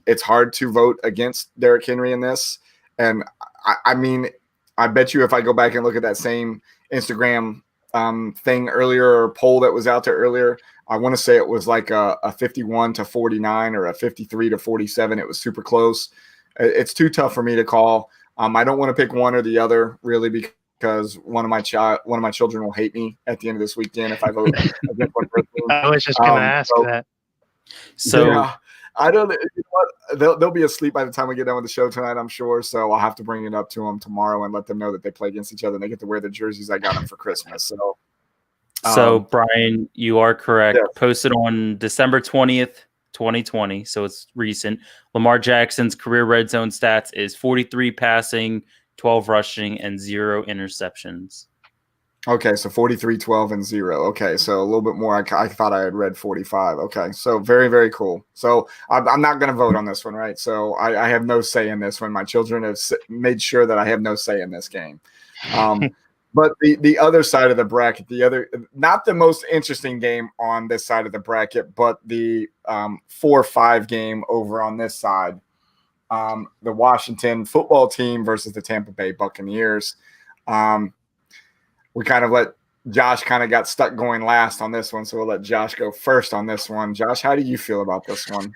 It's hard to vote against Derrick Henry in this. And I mean, I bet you if I go back and look at that same Instagram thing earlier, or poll that was out there earlier, I want to say it was like a 51-49 or a 53-47. It was super close. It's too tough for me to call. I don't want to pick one or the other really, because one of my children will hate me at the end of this weekend if I vote against one person. I was just going to ask that. So yeah, I don't. You know what? They'll be asleep by the time we get done with the show tonight, I'm sure. So I'll have to bring it up to them tomorrow and let them know that they play against each other and they get to wear the jerseys I got them for Christmas. So, Brian, you are correct. Yes. Posted on December 20th, 2020. So it's recent. Lamar Jackson's career red zone stats is 43 passing, 12 rushing, and 0 interceptions. Okay, so 43, 12, and 0. Okay, so a little bit more. I thought I had read 45. Okay, so very, very cool. So I'm not going to vote on this one, right? So I have no say in this one. My children have made sure that I have no say in this game. But the other side of the bracket, not the most interesting game on this side of the bracket, but the 4-5 game over on this side, the Washington football team versus the Tampa Bay Buccaneers. We kind of let Josh got stuck going last on this one, so we'll let Josh go first on this one. Josh, how do you feel about this one?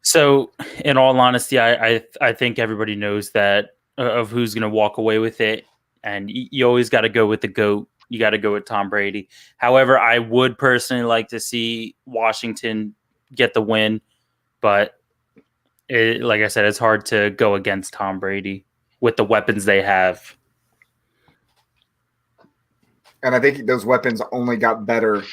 So, in all honesty, I think everybody knows that of who's going to walk away with it. And you always got to go with the GOAT. You got to go with Tom Brady. However, I would personally like to see Washington get the win. But like I said, it's hard to go against Tom Brady with the weapons they have. And I think those weapons only got better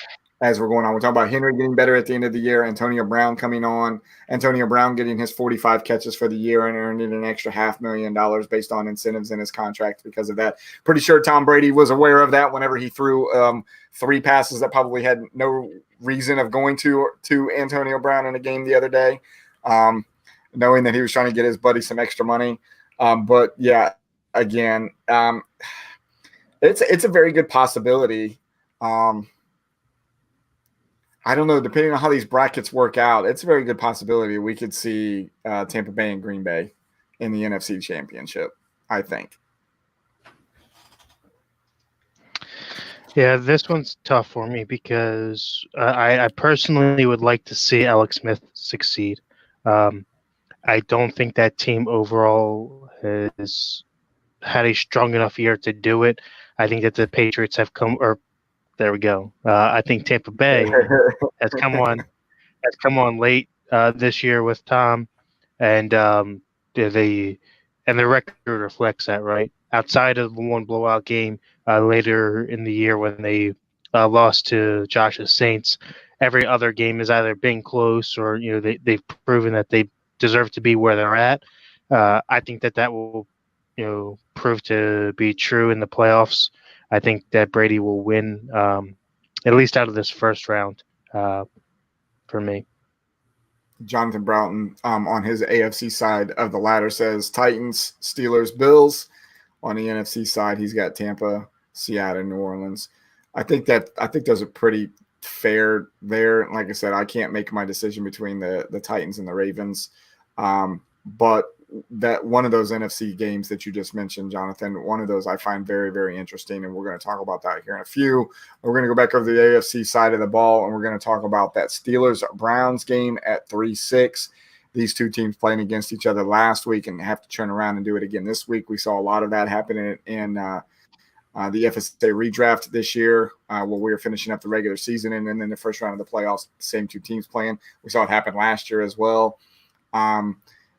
as we're going on. We're talking about Henry getting better at the end of the year, Antonio Brown coming on, Antonio Brown getting his 45 catches for the year and earning an extra $500,000 based on incentives in his contract because of that. Pretty sure Tom Brady was aware of that whenever he threw 3 passes that probably had no reason of going to Antonio Brown in a game the other day, knowing that he was trying to get his buddy some extra money. But yeah, again, it's a very good possibility. I don't know. Depending on how these brackets work out, it's a very good possibility we could see Tampa Bay and Green Bay in the NFC Championship, I think. Yeah, this one's tough for me because I personally would like to see Alex Smith succeed. I don't think that team overall has had a strong enough year to do it. I think that the Patriots have come, or there we go. I think Tampa Bay has come on late this year with Tom, and the record reflects that, right? Outside of the one blowout game later in the year when they lost to Josh's Saints, every other game has either been close or they've proven that they deserve to be where they're at. I think that will prove to be true in the playoffs. I think that Brady will win at least out of this first round for me. Jonathan Broughton on his AFC side of the ladder says Titans, Steelers, Bills. On the NFC side, he's got Tampa, Seattle, New Orleans. I think those are pretty fair there. Like I said, I can't make my decision between the Titans and the Ravens. But that one of those NFC games that you just mentioned, Jonathan, one of those I find very, very interesting, and we're going to talk about that here in a few. We're going to go back over the AFC side of the ball, and we're going to talk about that Steelers-Browns game at 3-6. These two teams playing against each other last week and have to turn around and do it again this week. We saw a lot of that happen in the FSA redraft this year while we were finishing up the regular season, and then in the first round of the playoffs, the same two teams playing. We saw it happen last year as well.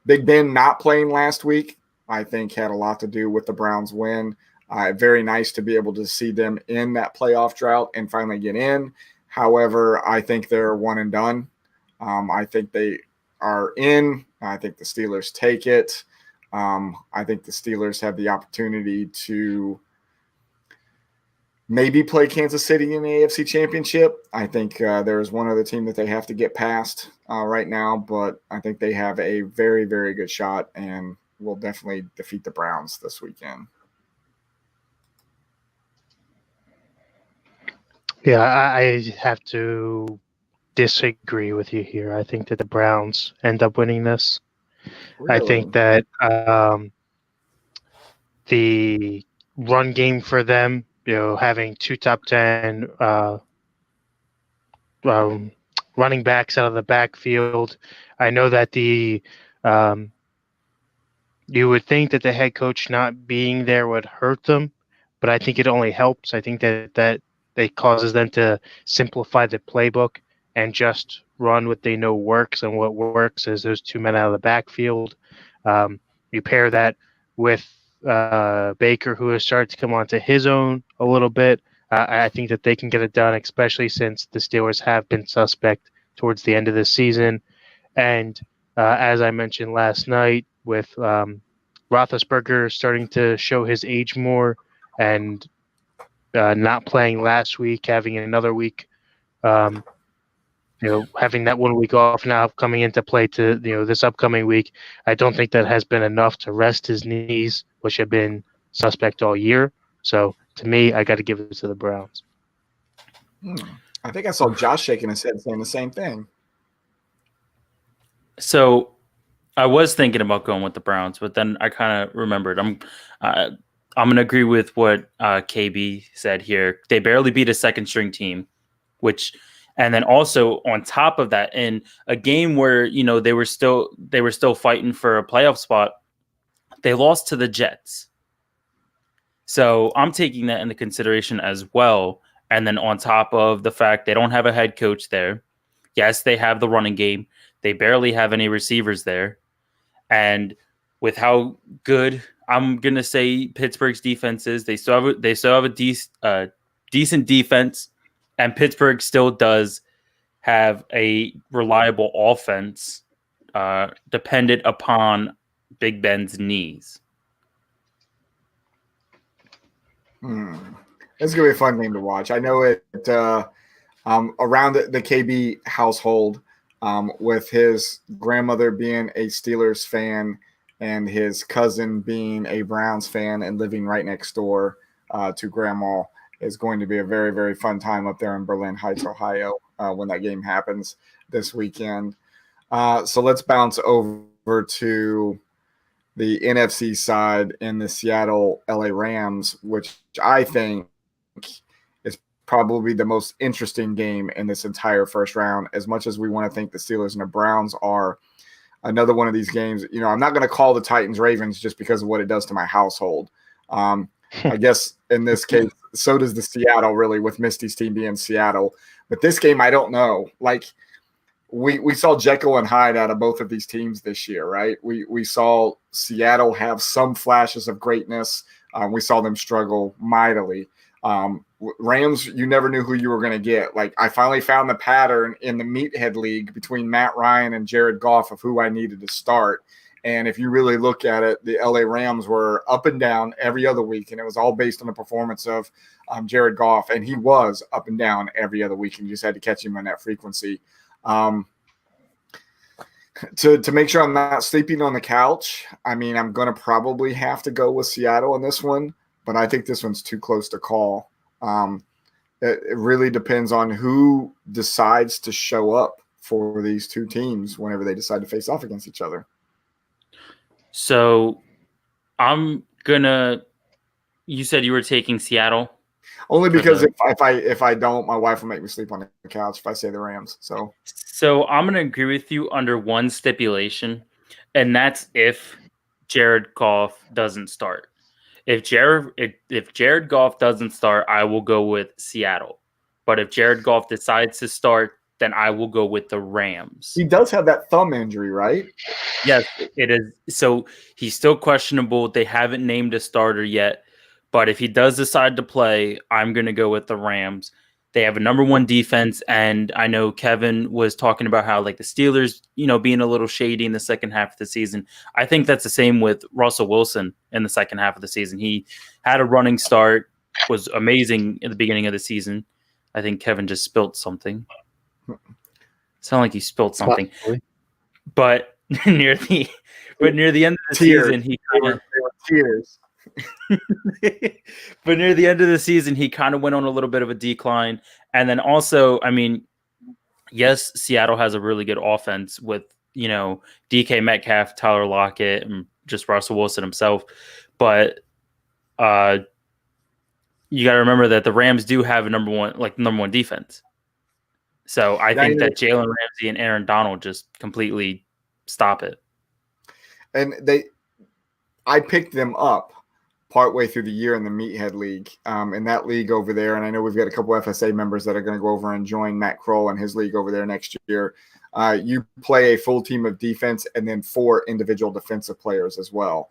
Big Ben not playing last week, I think, had a lot to do with the Browns win. Very nice to be able to see them in that playoff drought and finally get in. However, I think they're one and done. I think they are in. I think the Steelers take it. I think the Steelers have the opportunity to maybe play Kansas City in the AFC Championship. I think there's one other team that they have to get past right now, but I think they have a very, very good shot and will definitely defeat the Browns this weekend. Yeah, I have to disagree with you here. I think that the Browns end up winning this. Really? I think that the run game for them, having two top 10 running backs out of the backfield. I know that you would think that the head coach not being there would hurt them, but I think it only helps. I think that it causes them to simplify the playbook and just run what they know works, and what works is those two men out of the backfield. You pair that with Baker, who has started to come onto his own a little bit. I think that they can get it done, especially since the Steelers have been suspect towards the end of the season. And as I mentioned last night, with Roethlisberger starting to show his age more and not playing last week, having another week, having that 1 week off now, coming into play to this upcoming week, I don't think that has been enough to rest his knees, which have been suspect all year. So to me, I got to give it to the Browns. I think I saw Josh shaking his head saying the same thing. So I was thinking about going with the Browns, but then I kind of remembered I'm going to agree with what KB said here. They barely beat a second string team, and then also on top of that, in a game where they were still fighting for a playoff spot, they lost to the Jets. So I'm taking that into consideration as well. And then on top of the fact they don't have a head coach there, yes, they have the running game. They barely have any receivers there. And with how good I'm going to say Pittsburgh's defense is, they still have a decent defense, and Pittsburgh still does have a reliable offense dependent upon Big Ben's knees. It's going to be a fun game to watch. I know it around the KB household, with his grandmother being a Steelers fan and his cousin being a Browns fan and living right next door to Grandma, is going to be a very, very fun time up there in Berlin Heights, Ohio, when that game happens this weekend. So let's bounce over to the NFC side in the Seattle LA Rams, which I think is probably the most interesting game in this entire first round. As much as we want to think the Steelers and the Browns are another one of these games, I'm not going to call the Titans Ravens just because of what it does to my household. I guess in this case, so does the Seattle, really, with Misty's team being Seattle. But this game, I don't know. Like, we saw Jekyll and Hyde out of both of these teams this year, right? We saw Seattle have some flashes of greatness. We saw them struggle mightily. Rams, you never knew who you were going to get. Like, I finally found the pattern in the Meathead League between Matt Ryan and Jared Goff of who I needed to start. And if you really look at it, the LA Rams were up and down every other week, and it was all based on the performance of Jared Goff. And he was up and down every other week, and you just had to catch him on that frequency. To make sure I'm not sleeping on the couch, I mean, I'm going to probably have to go with Seattle in this one, but I think this one's too close to call. It really depends on who decides to show up for these two teams whenever they decide to face off against each other. So you said you were taking Seattle? Only because if I don't, my wife will make me sleep on the couch if I say the Rams. So I'm going to agree with you under one stipulation, and that's if Jared Goff doesn't start. If Jared Goff doesn't start, I will go with Seattle. But if Jared Goff decides to start, then I will go with the Rams. He does have that thumb injury, right? Yes, it is. So he's still questionable. They haven't named a starter yet. But if he does decide to play, I'm going to go with the Rams. They have a number one defense, and I know Kevin was talking about how like the Steelers, being a little shady in the second half of the season. I think that's the same with Russell Wilson in the second half of the season. He had a running start. was amazing at the beginning of the season. I think Kevin just spilled something. Sound like he spilled something. Possibly. But near the end of the Tears. season, he kind of tears. but near the end of the season, he kind of went on a little bit of a decline. And then also, I mean, yes, Seattle has a really good offense with, DK Metcalf, Tyler Lockett, and just Russell Wilson himself. But you got to remember that the Rams do have a number one defense. So I think that Jalen Ramsey and Aaron Donald just completely stop it. And I picked them up partway through the year in the Meathead League, in that league over there. And I know we've got a couple FSA members that are going to go over and join Matt Kroll and his league over there next year. You play a full team of defense and then 4 individual defensive players as well.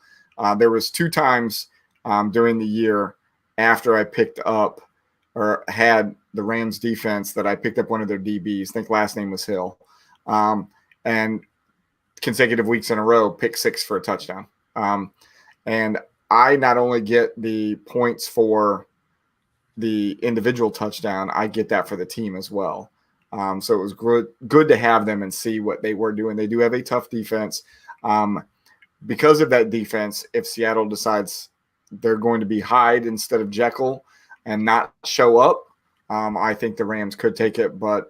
There was 2 times during the year after I picked up or had the Rams defense that I picked up one of their DBs. I think last name was Hill. And consecutive weeks in a row, pick 6 for a touchdown. And I not only get the points for the individual touchdown, I get that for the team as well. So it was good to have them and see what they were doing. They do have a tough defense. Because of that defense, if Seattle decides they're going to be Hyde instead of Jekyll and not show up, I think the Rams could take it. But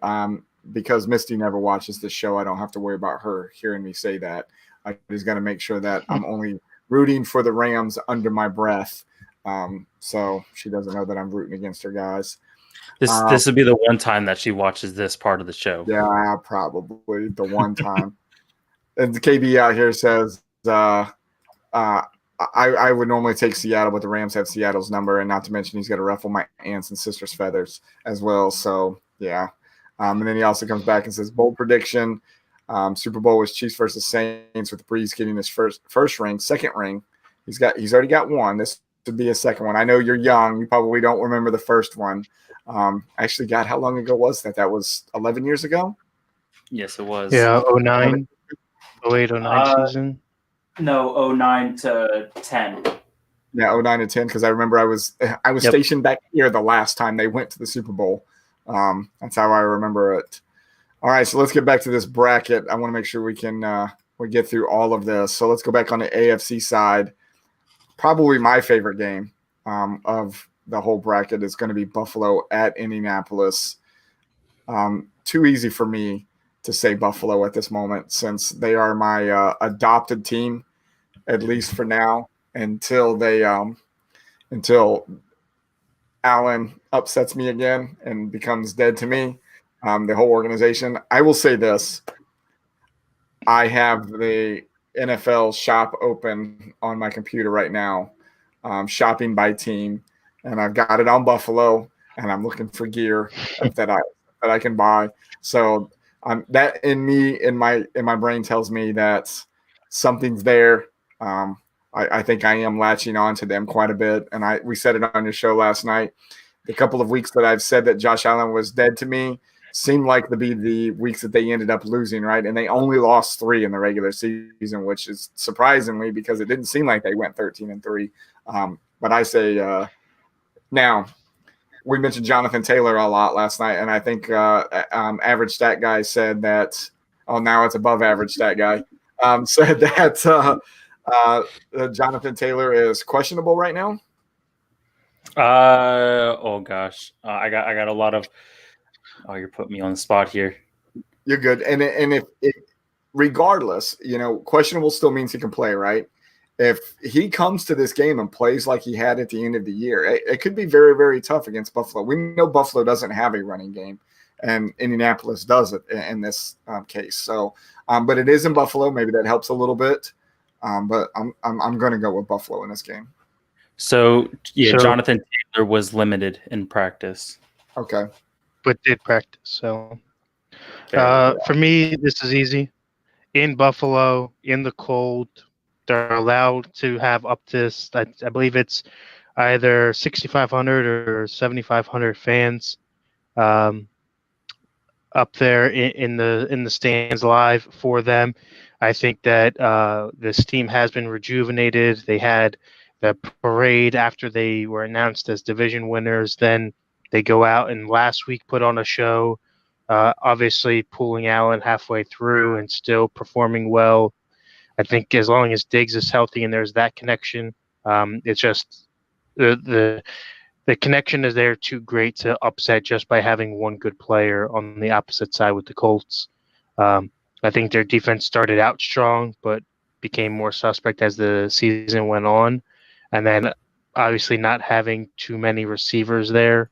because Misty never watches this show, I don't have to worry about her hearing me say that. I just got to make sure that I'm only rooting for the Rams under my breath. So she doesn't know that I'm rooting against her guys. This would be the one time that she watches this part of the show. Yeah, probably the one time. And the KB out here says, I would normally take Seattle, but the Rams have Seattle's number, and not to mention he's got to ruffle my aunts and sisters' feathers as well. So, yeah. And then he also comes back and says, bold prediction, Super Bowl was Chiefs versus Saints with Breeze getting his first ring, second ring. He's already got one. This would be a second one. I know you're young. You probably don't remember the first one. Actually, God, how long ago was that? That was 11 years ago? Yes, it was. Yeah, 09, 08, 09 season. No, 09 to 10. Yeah, 09 to 10, because I remember I was stationed back here the last time they went to the Super Bowl. That's how I remember it. All right, so let's get back to this bracket. I want to make sure we can we get through all of this. So let's go back on the AFC side. Probably my favorite game of the whole bracket is going to be Buffalo at Indianapolis. Too easy for me to say Buffalo at this moment, since they are my adopted team, at least for now, until Allen upsets me again and becomes dead to me. The whole organization. I will say this. I have the NFL shop open on my computer right now, shopping by team, and I've got it on Buffalo, and I'm looking for gear that I can buy. So that in my brain tells me that something's there. I think I am latching on to them quite a bit, and we said it on your show last night. The couple of weeks that I've said that Josh Allen was dead to me seemed like to be the weeks that they ended up losing, right? And they only lost 3 in the regular season, which is surprisingly because it didn't seem like they went 13-3. But I say now we mentioned Jonathan Taylor a lot last night, and I think Average Stat Guy said that. Oh, now it's above Average Stat Guy. Said that Jonathan Taylor is questionable right now. Oh gosh, I got a lot of. Oh, you're putting me on the spot here. You're good, and if regardless, questionable still means he can play, right? If he comes to this game and plays like he had at the end of the year, it could be very, very tough against Buffalo. We know Buffalo doesn't have a running game, and Indianapolis does it in this case. So, but it is in Buffalo. Maybe that helps a little bit. But I'm going to go with Buffalo in this game. So Jonathan Taylor was limited in practice. Okay. But did practice. So for me, this is easy. In Buffalo, in the cold, they're allowed to have up to, I believe it's either 6,500 or 7,500 fans up there in the stands live for them. I think that this team has been rejuvenated. They had the parade after they were announced as division winners. Then they go out and last week put on a show, obviously pulling Allen halfway through and still performing well. I think as long as Diggs is healthy and there's that connection, it's just the connection is there too great to upset just by having one good player on the opposite side with the Colts. I think their defense started out strong, but became more suspect as the season went on. And then obviously not having too many receivers there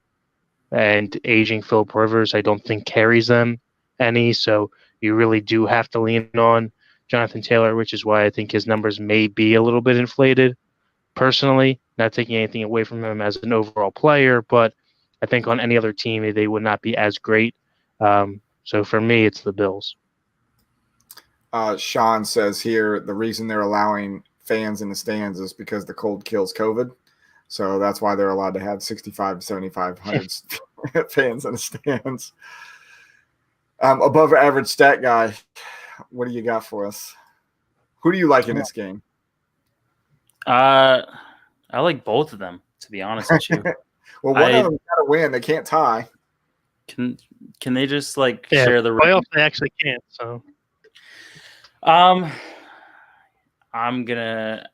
and aging Philip Rivers, I don't think carries them any. So you really do have to lean on Jonathan Taylor, which is why I think his numbers may be a little bit inflated. Personally, not taking anything away from him as an overall player, but I think on any other team they would not be as great. So for me, it's the Bills. Sean says here the reason they're allowing fans in the stands is because the cold kills COVID. So that's why they're allowed to have 65 to 7,500 fans in the stands. Above average stat guy, what do you got for us? Who do you like in this game? I like both of them, to be honest with you. Well, one of them got to win. They can't tie. Can they just share the playoffs? They actually can't. So, I'm gonna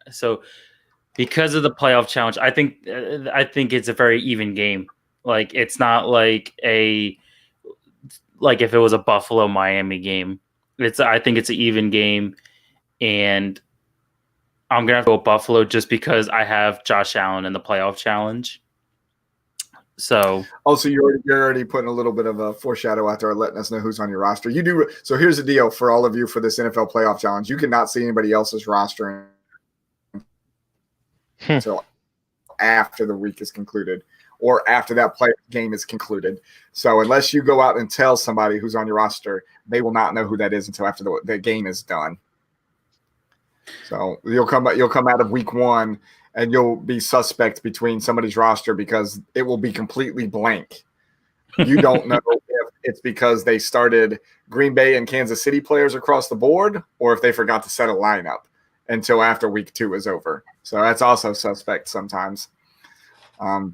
because of the playoff challenge, I think it's a very even game. It's not like if it was a Buffalo Miami game. I think it's an even game, and I'm gonna have to go with Buffalo just because I have Josh Allen in the playoff challenge. So you're already putting a little bit of a foreshadow out there, letting us know who's on your roster. You do. So here's the deal for all of you for this NFL playoff challenge: you cannot see anybody else's roster until after the week is concluded, or after that game is concluded. So unless you go out and tell somebody who's on your roster, they will not know who that is until after the game is done. So you'll come out of week one and you'll be suspect between somebody's roster because it will be completely blank. You don't know if it's because they started Green Bay and Kansas City players across the board or if they forgot to set a lineup until after week 2 is over. So that's also suspect sometimes. All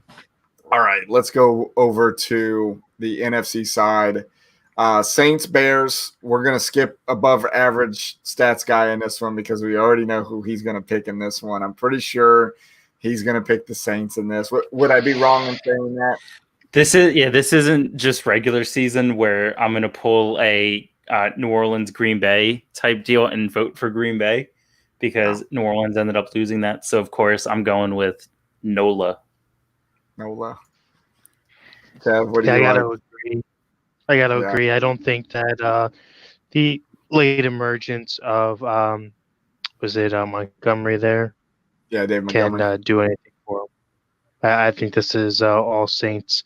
right, let's go over to the NFC side. Saints, Bears, we're going to skip above average stats guy in this one because we already know who he's going to pick in this one. I'm pretty sure he's going to pick the Saints in this. Would I be wrong in saying that? This isn't just regular season where I'm going to pull a New Orleans Green Bay type deal and vote for Green Bay because New Orleans ended up losing that. So of course I'm going with Nola. Kev, what do you like? I gotta agree. I don't think that the late emergence of Montgomery there? Yeah, Dave Montgomery can do anything for him. I think this is all Saints,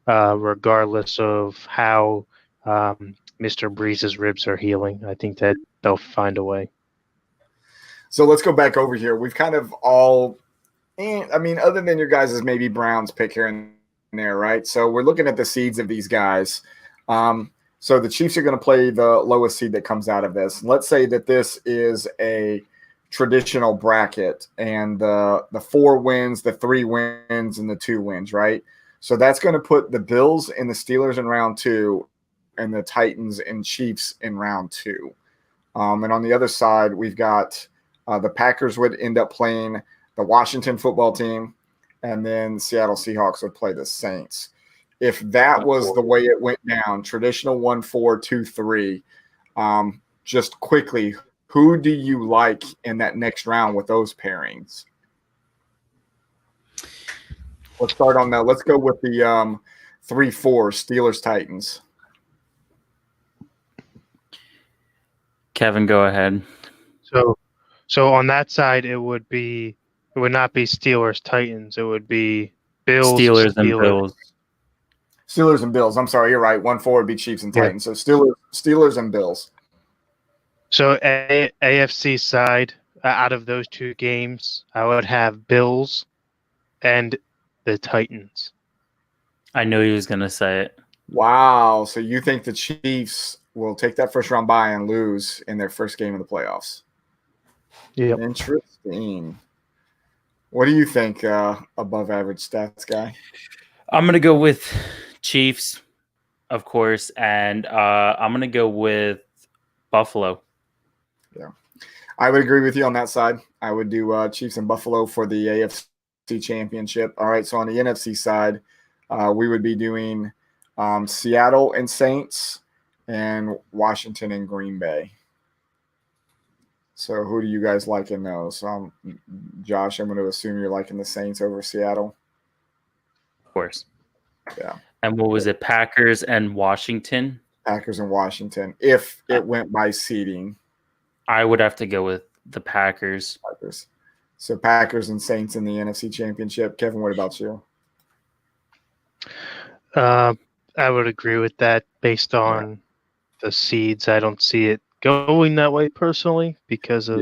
regardless of how Mr. Breeze's ribs are healing. I think that they'll find a way. So let's go back over here. We've kind of all, other than your guys' maybe Browns pick here and there, right? So we're looking at the seeds of these guys. So the Chiefs are going to play the lowest seed that comes out of this. Let's say that this is a traditional bracket and the 4 wins, the 3 wins, and the 2 wins, right? So that's going to put the Bills and the Steelers in round 2 and the Titans and Chiefs in round 2. And on the other side, we've got the Packers would end up playing the Washington football team, and then Seattle Seahawks would play the Saints. If that was the way it went down, traditional 1-4, 2-3, just quickly, who do you like in that next round with those pairings? Let's start on that. Let's go with the 3-4 Steelers Titans. Kevin, go ahead. So on that side, it would not be Steelers Titans. It would be Bills Steelers and Bills. Steelers and Bills. I'm sorry, you're right. 1-4 would be Chiefs and Titans. Yeah. So Steelers and Bills. So AFC side, out of those 2 games, I would have Bills and the Titans. I knew he was going to say it. Wow. So you think the Chiefs will take that first round bye and lose in their first game of the playoffs? Yeah. Interesting. What do you think, above average stats guy? I'm gonna go with Chiefs, of course, and I'm gonna go with Buffalo. Yeah, I would agree with you on that side. I would do Chiefs and Buffalo for the AFC Championship. All right, so on the NFC side, we would be doing Seattle and Saints and Washington and Green Bay. So who do you guys like in those? Josh, I'm going to assume you're liking the Saints over Seattle. Of course. Yeah. And what was it? Packers and Washington? Packers and Washington. If it went by seeding, I would have to go with the Packers. So Packers and Saints in the NFC Championship. Kevin, what about you? I would agree with that based on the seeds. I don't see it going that way personally because of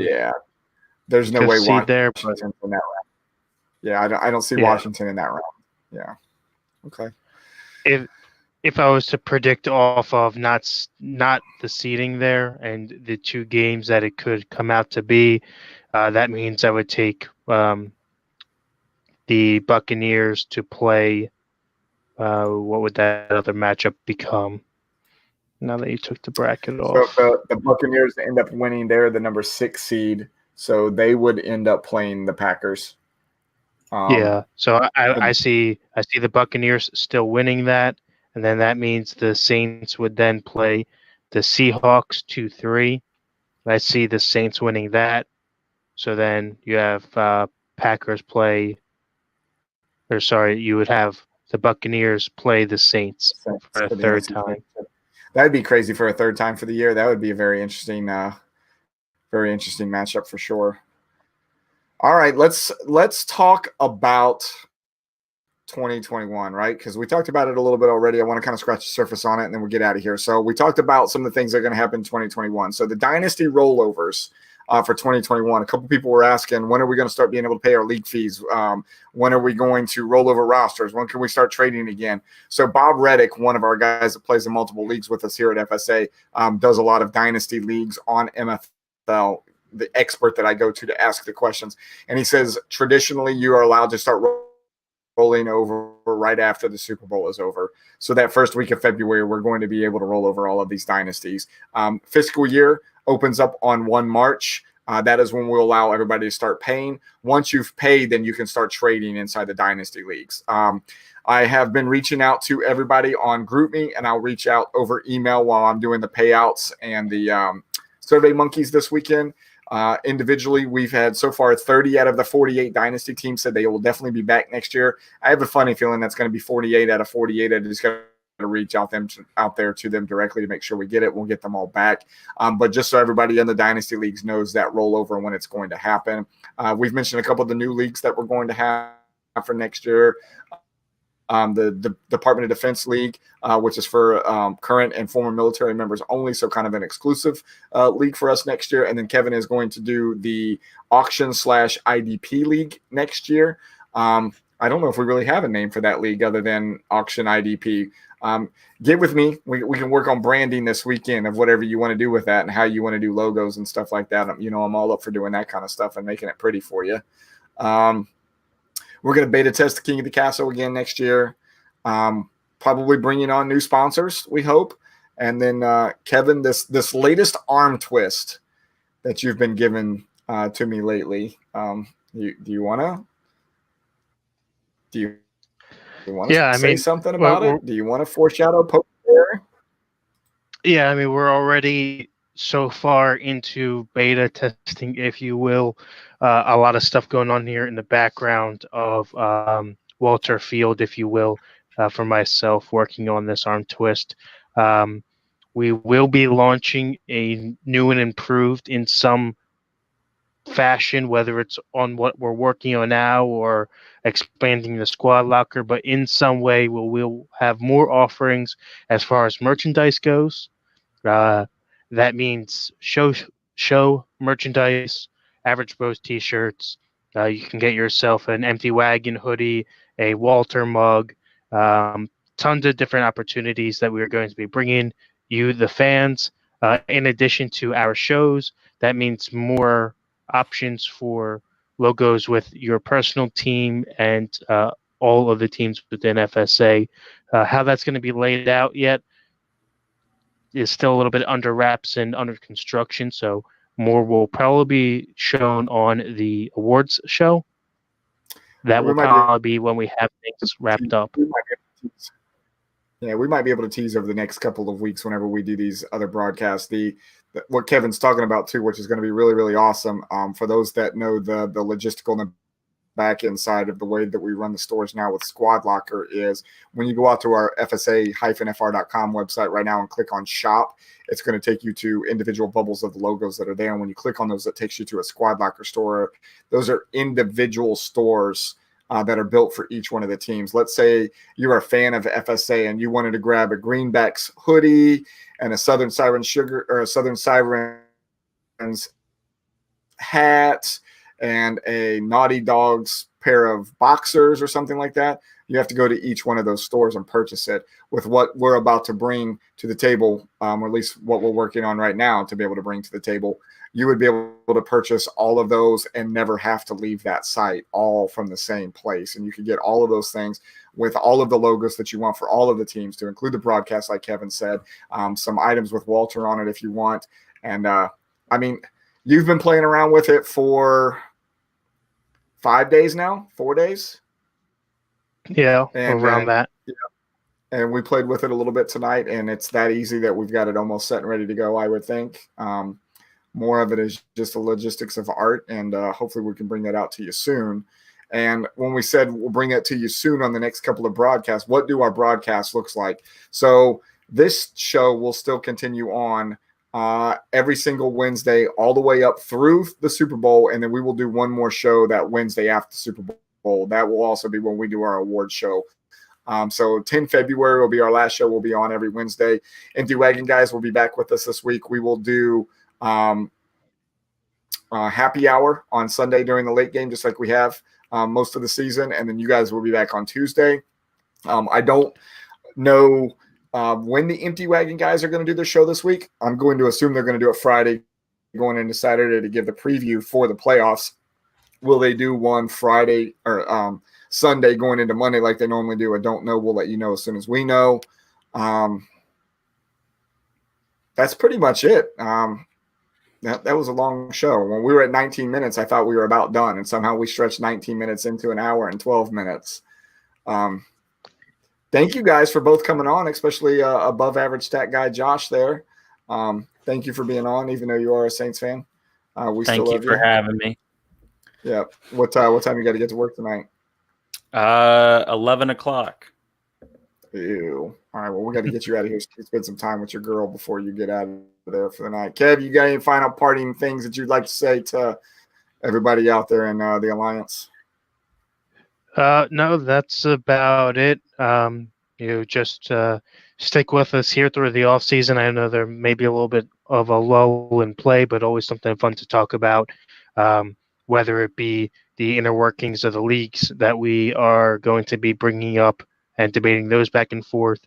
There's no way seed there, Washington in that round. Yeah, I don't see Washington in that round. Yeah. Okay. If I was to predict off of not the seeding there and the two games that it could come out to be, that means I would take the Buccaneers to play. What would that other matchup become? Now that you took the bracket off. So the Buccaneers end up winning. They're the number 6 seed, so they would end up playing the Packers. So I see the Buccaneers still winning that, and then that means the Saints would then play the Seahawks 2-3. I see the Saints winning that. So then you have Packers play, or sorry, you would have the Buccaneers play the Saints for a third time. That'd be crazy for a third time for the year. That would be a very interesting matchup for sure. All right, let's talk about 2021, right? Because we talked about it a little bit already. I want to kind of scratch the surface on it, and then we'll get out of here. So we talked about some of the things that are going to happen in 2021. So the dynasty rollovers for 2021. A couple people were asking, when are we going to start being able to pay our league fees? When are we going to roll over rosters? When can we start trading again? So Bob Reddick, one of our guys that plays in multiple leagues with us here at FSA, does a lot of dynasty leagues on MFL, the expert that I go to ask the questions. And he says, traditionally, you are allowed to start rolling over right after the Super Bowl is over. So that first week of February, we're going to be able to roll over all of these dynasties. Fiscal year opens up on 1 March. That is when we'll allow everybody to start paying. Once you've paid, then you can start trading inside the dynasty leagues. I have been reaching out to everybody on GroupMe, and I'll reach out over email while I'm doing the payouts and the Survey Monkeys this weekend. Individually, we've had so far 30 out of the 48 dynasty teams said they will definitely be back next year. I have a funny feeling that's going to be 48 out of 48. I just got to reach out there to them directly to make sure we get it. We'll get them all back. But just so everybody in the dynasty leagues knows that rollover when it's going to happen. We've mentioned a couple of the new leagues that we're going to have for next year. The Department of Defense League, which is for current and former military members only, so kind of an exclusive league for us next year. And then Kevin is going to do the Auction/IDP League next year. I don't know if we really have a name for that league other than Auction IDP. Get with me. We can work on branding this weekend of whatever you want to do with that and how you want to do logos and stuff like that. I'm all up for doing that kind of stuff and making it pretty for you. We're going to beta test the King of the Castle again next year. Probably bringing on new sponsors, we hope. And then, Kevin, this latest arm twist that you've been given to me lately, do you want to say something about it? Do you want to foreshadow poke there? Yeah, I mean, we're already so far into beta testing, if you will. A lot of stuff going on here in the background of Walter Field, if you will, for myself working on this arm twist. We will be launching a new and improved in some fashion, whether it's on what we're working on now or expanding the squad locker, but in some way we'll have more offerings as far as merchandise goes. That means show merchandise, Average Bros t-shirts. You can get yourself an Empty Wagon hoodie, a Walter mug, tons of different opportunities that we're going to be bringing you, the fans. In addition to our shows, that means more options for logos with your personal team and all of the teams within FSA. How that's going to be laid out yet is still a little bit under wraps and under construction. So more will probably be shown on the awards show. That will probably be when we have things wrapped up. Yeah, we might be able to tease over the next couple of weeks whenever we do these other broadcasts. What Kevin's talking about too, which is going to be really, really awesome. For those that know the logistical and the back end side of the way that we run the stores now with Squad Locker is when you go out to our FSA-FR.com website right now and click on shop, it's going to take you to individual bubbles of the logos that are there. And when you click on those, it takes you to a Squad Locker store. Those are individual stores that are built for each one of the teams. Let's say you're a fan of FSA and you wanted to grab a Greenbacks hoodie and a Southern Sirens hat and a Naughty Dogs pair of boxers or something like that. You have to go to each one of those stores and purchase it. With what we're about to bring to the table, or at least what we're working on right now to be able to bring to the table, you would be able to purchase all of those and never have to leave that site, all from the same place. And you could get all of those things with all of the logos that you want for all of the teams, to include the broadcast, like Kevin said, some items with Walter on it if you want. And I mean, you've been playing around with it for 5 days now, 4 days. Yeah, around that. Yeah. And we played with it a little bit tonight, and it's that easy that we've got it almost set and ready to go, I would think. More of it is just the logistics of art, and hopefully we can bring that out to you soon. And when we said we'll bring it to you soon on the next couple of broadcasts, what do our broadcasts looks like? So this show will still continue on every single Wednesday all the way up through the Super Bowl, and then we will do one more show that Wednesday after the Super Bowl. That will also be when we do our award show. So 10 February will be our last show. We'll be on every Wednesday. Empty Wagon guys will be back with us this week. We will do happy hour on Sunday during the late game, just like we have most of the season. And then you guys will be back on Tuesday. I don't know when the Empty Wagon guys are going to do their show this week. I'm going to assume they're going to do it Friday going into Saturday to give the preview for the playoffs. Will they do one Friday or Sunday going into Monday like they normally do? I don't know. We'll let you know as soon as we know. That's pretty much it. That was a long show. When we were at 19 minutes, I thought we were about done, and somehow we stretched 19 minutes into an hour and 12 minutes. Thank you guys for both coming on, especially above average stat guy Josh there. Thank you for being on, even though you are a Saints fan. Thank you for having me. Yeah. What time you got to get to work tonight? 11 o'clock. Ew. All right. Well, we got to get you out of here. Spend some time with your girl before you get out of there for the night. Kev, you got any final parting things that you'd like to say to everybody out there in the Alliance? No, that's about it. Just stick with us here through the off season. I know there may be a little bit of a lull in play, but always something fun to talk about. Whether it be the inner workings of the leagues that we are going to be bringing up and debating those back and forth,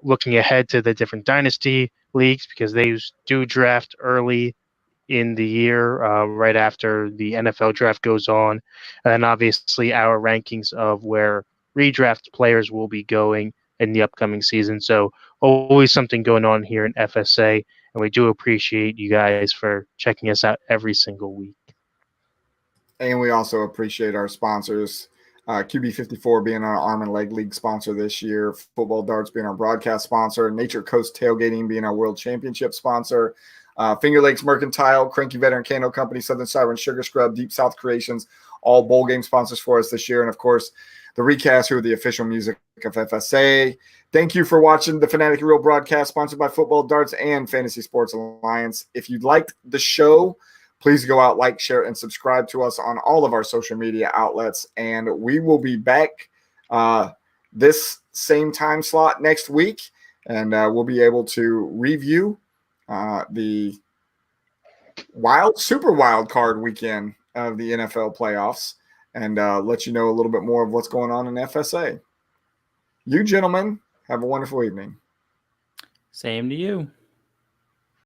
looking ahead to the different dynasty leagues, because they do draft early in the year, right after the NFL draft goes on, and then obviously our rankings of where redraft players will be going in the upcoming season. So always something going on here in FSA, and we do appreciate you guys for checking us out every single week. And we also appreciate our sponsors, QB54 being our Arm and Leg League sponsor this year, Football Darts being our broadcast sponsor, Nature Coast Tailgating being our World Championship sponsor, Finger Lakes Mercantile, Cranky Veteran Candle Company, Southern Siren Sugar Scrub, Deep South Creations, all bowl game sponsors for us this year. And, of course, the Recast, who are the official music of FSA. Thank you for watching the Fanatic Real broadcast sponsored by Football Darts and Fantasy Sports Alliance. If you liked the show, please go out, like, share, and subscribe to us on all of our social media outlets. And we will be back this same time slot next week, and we'll be able to review the super wild card weekend of the NFL playoffs and let you know a little bit more of what's going on in FSA. You gentlemen, have a wonderful evening. Same to you.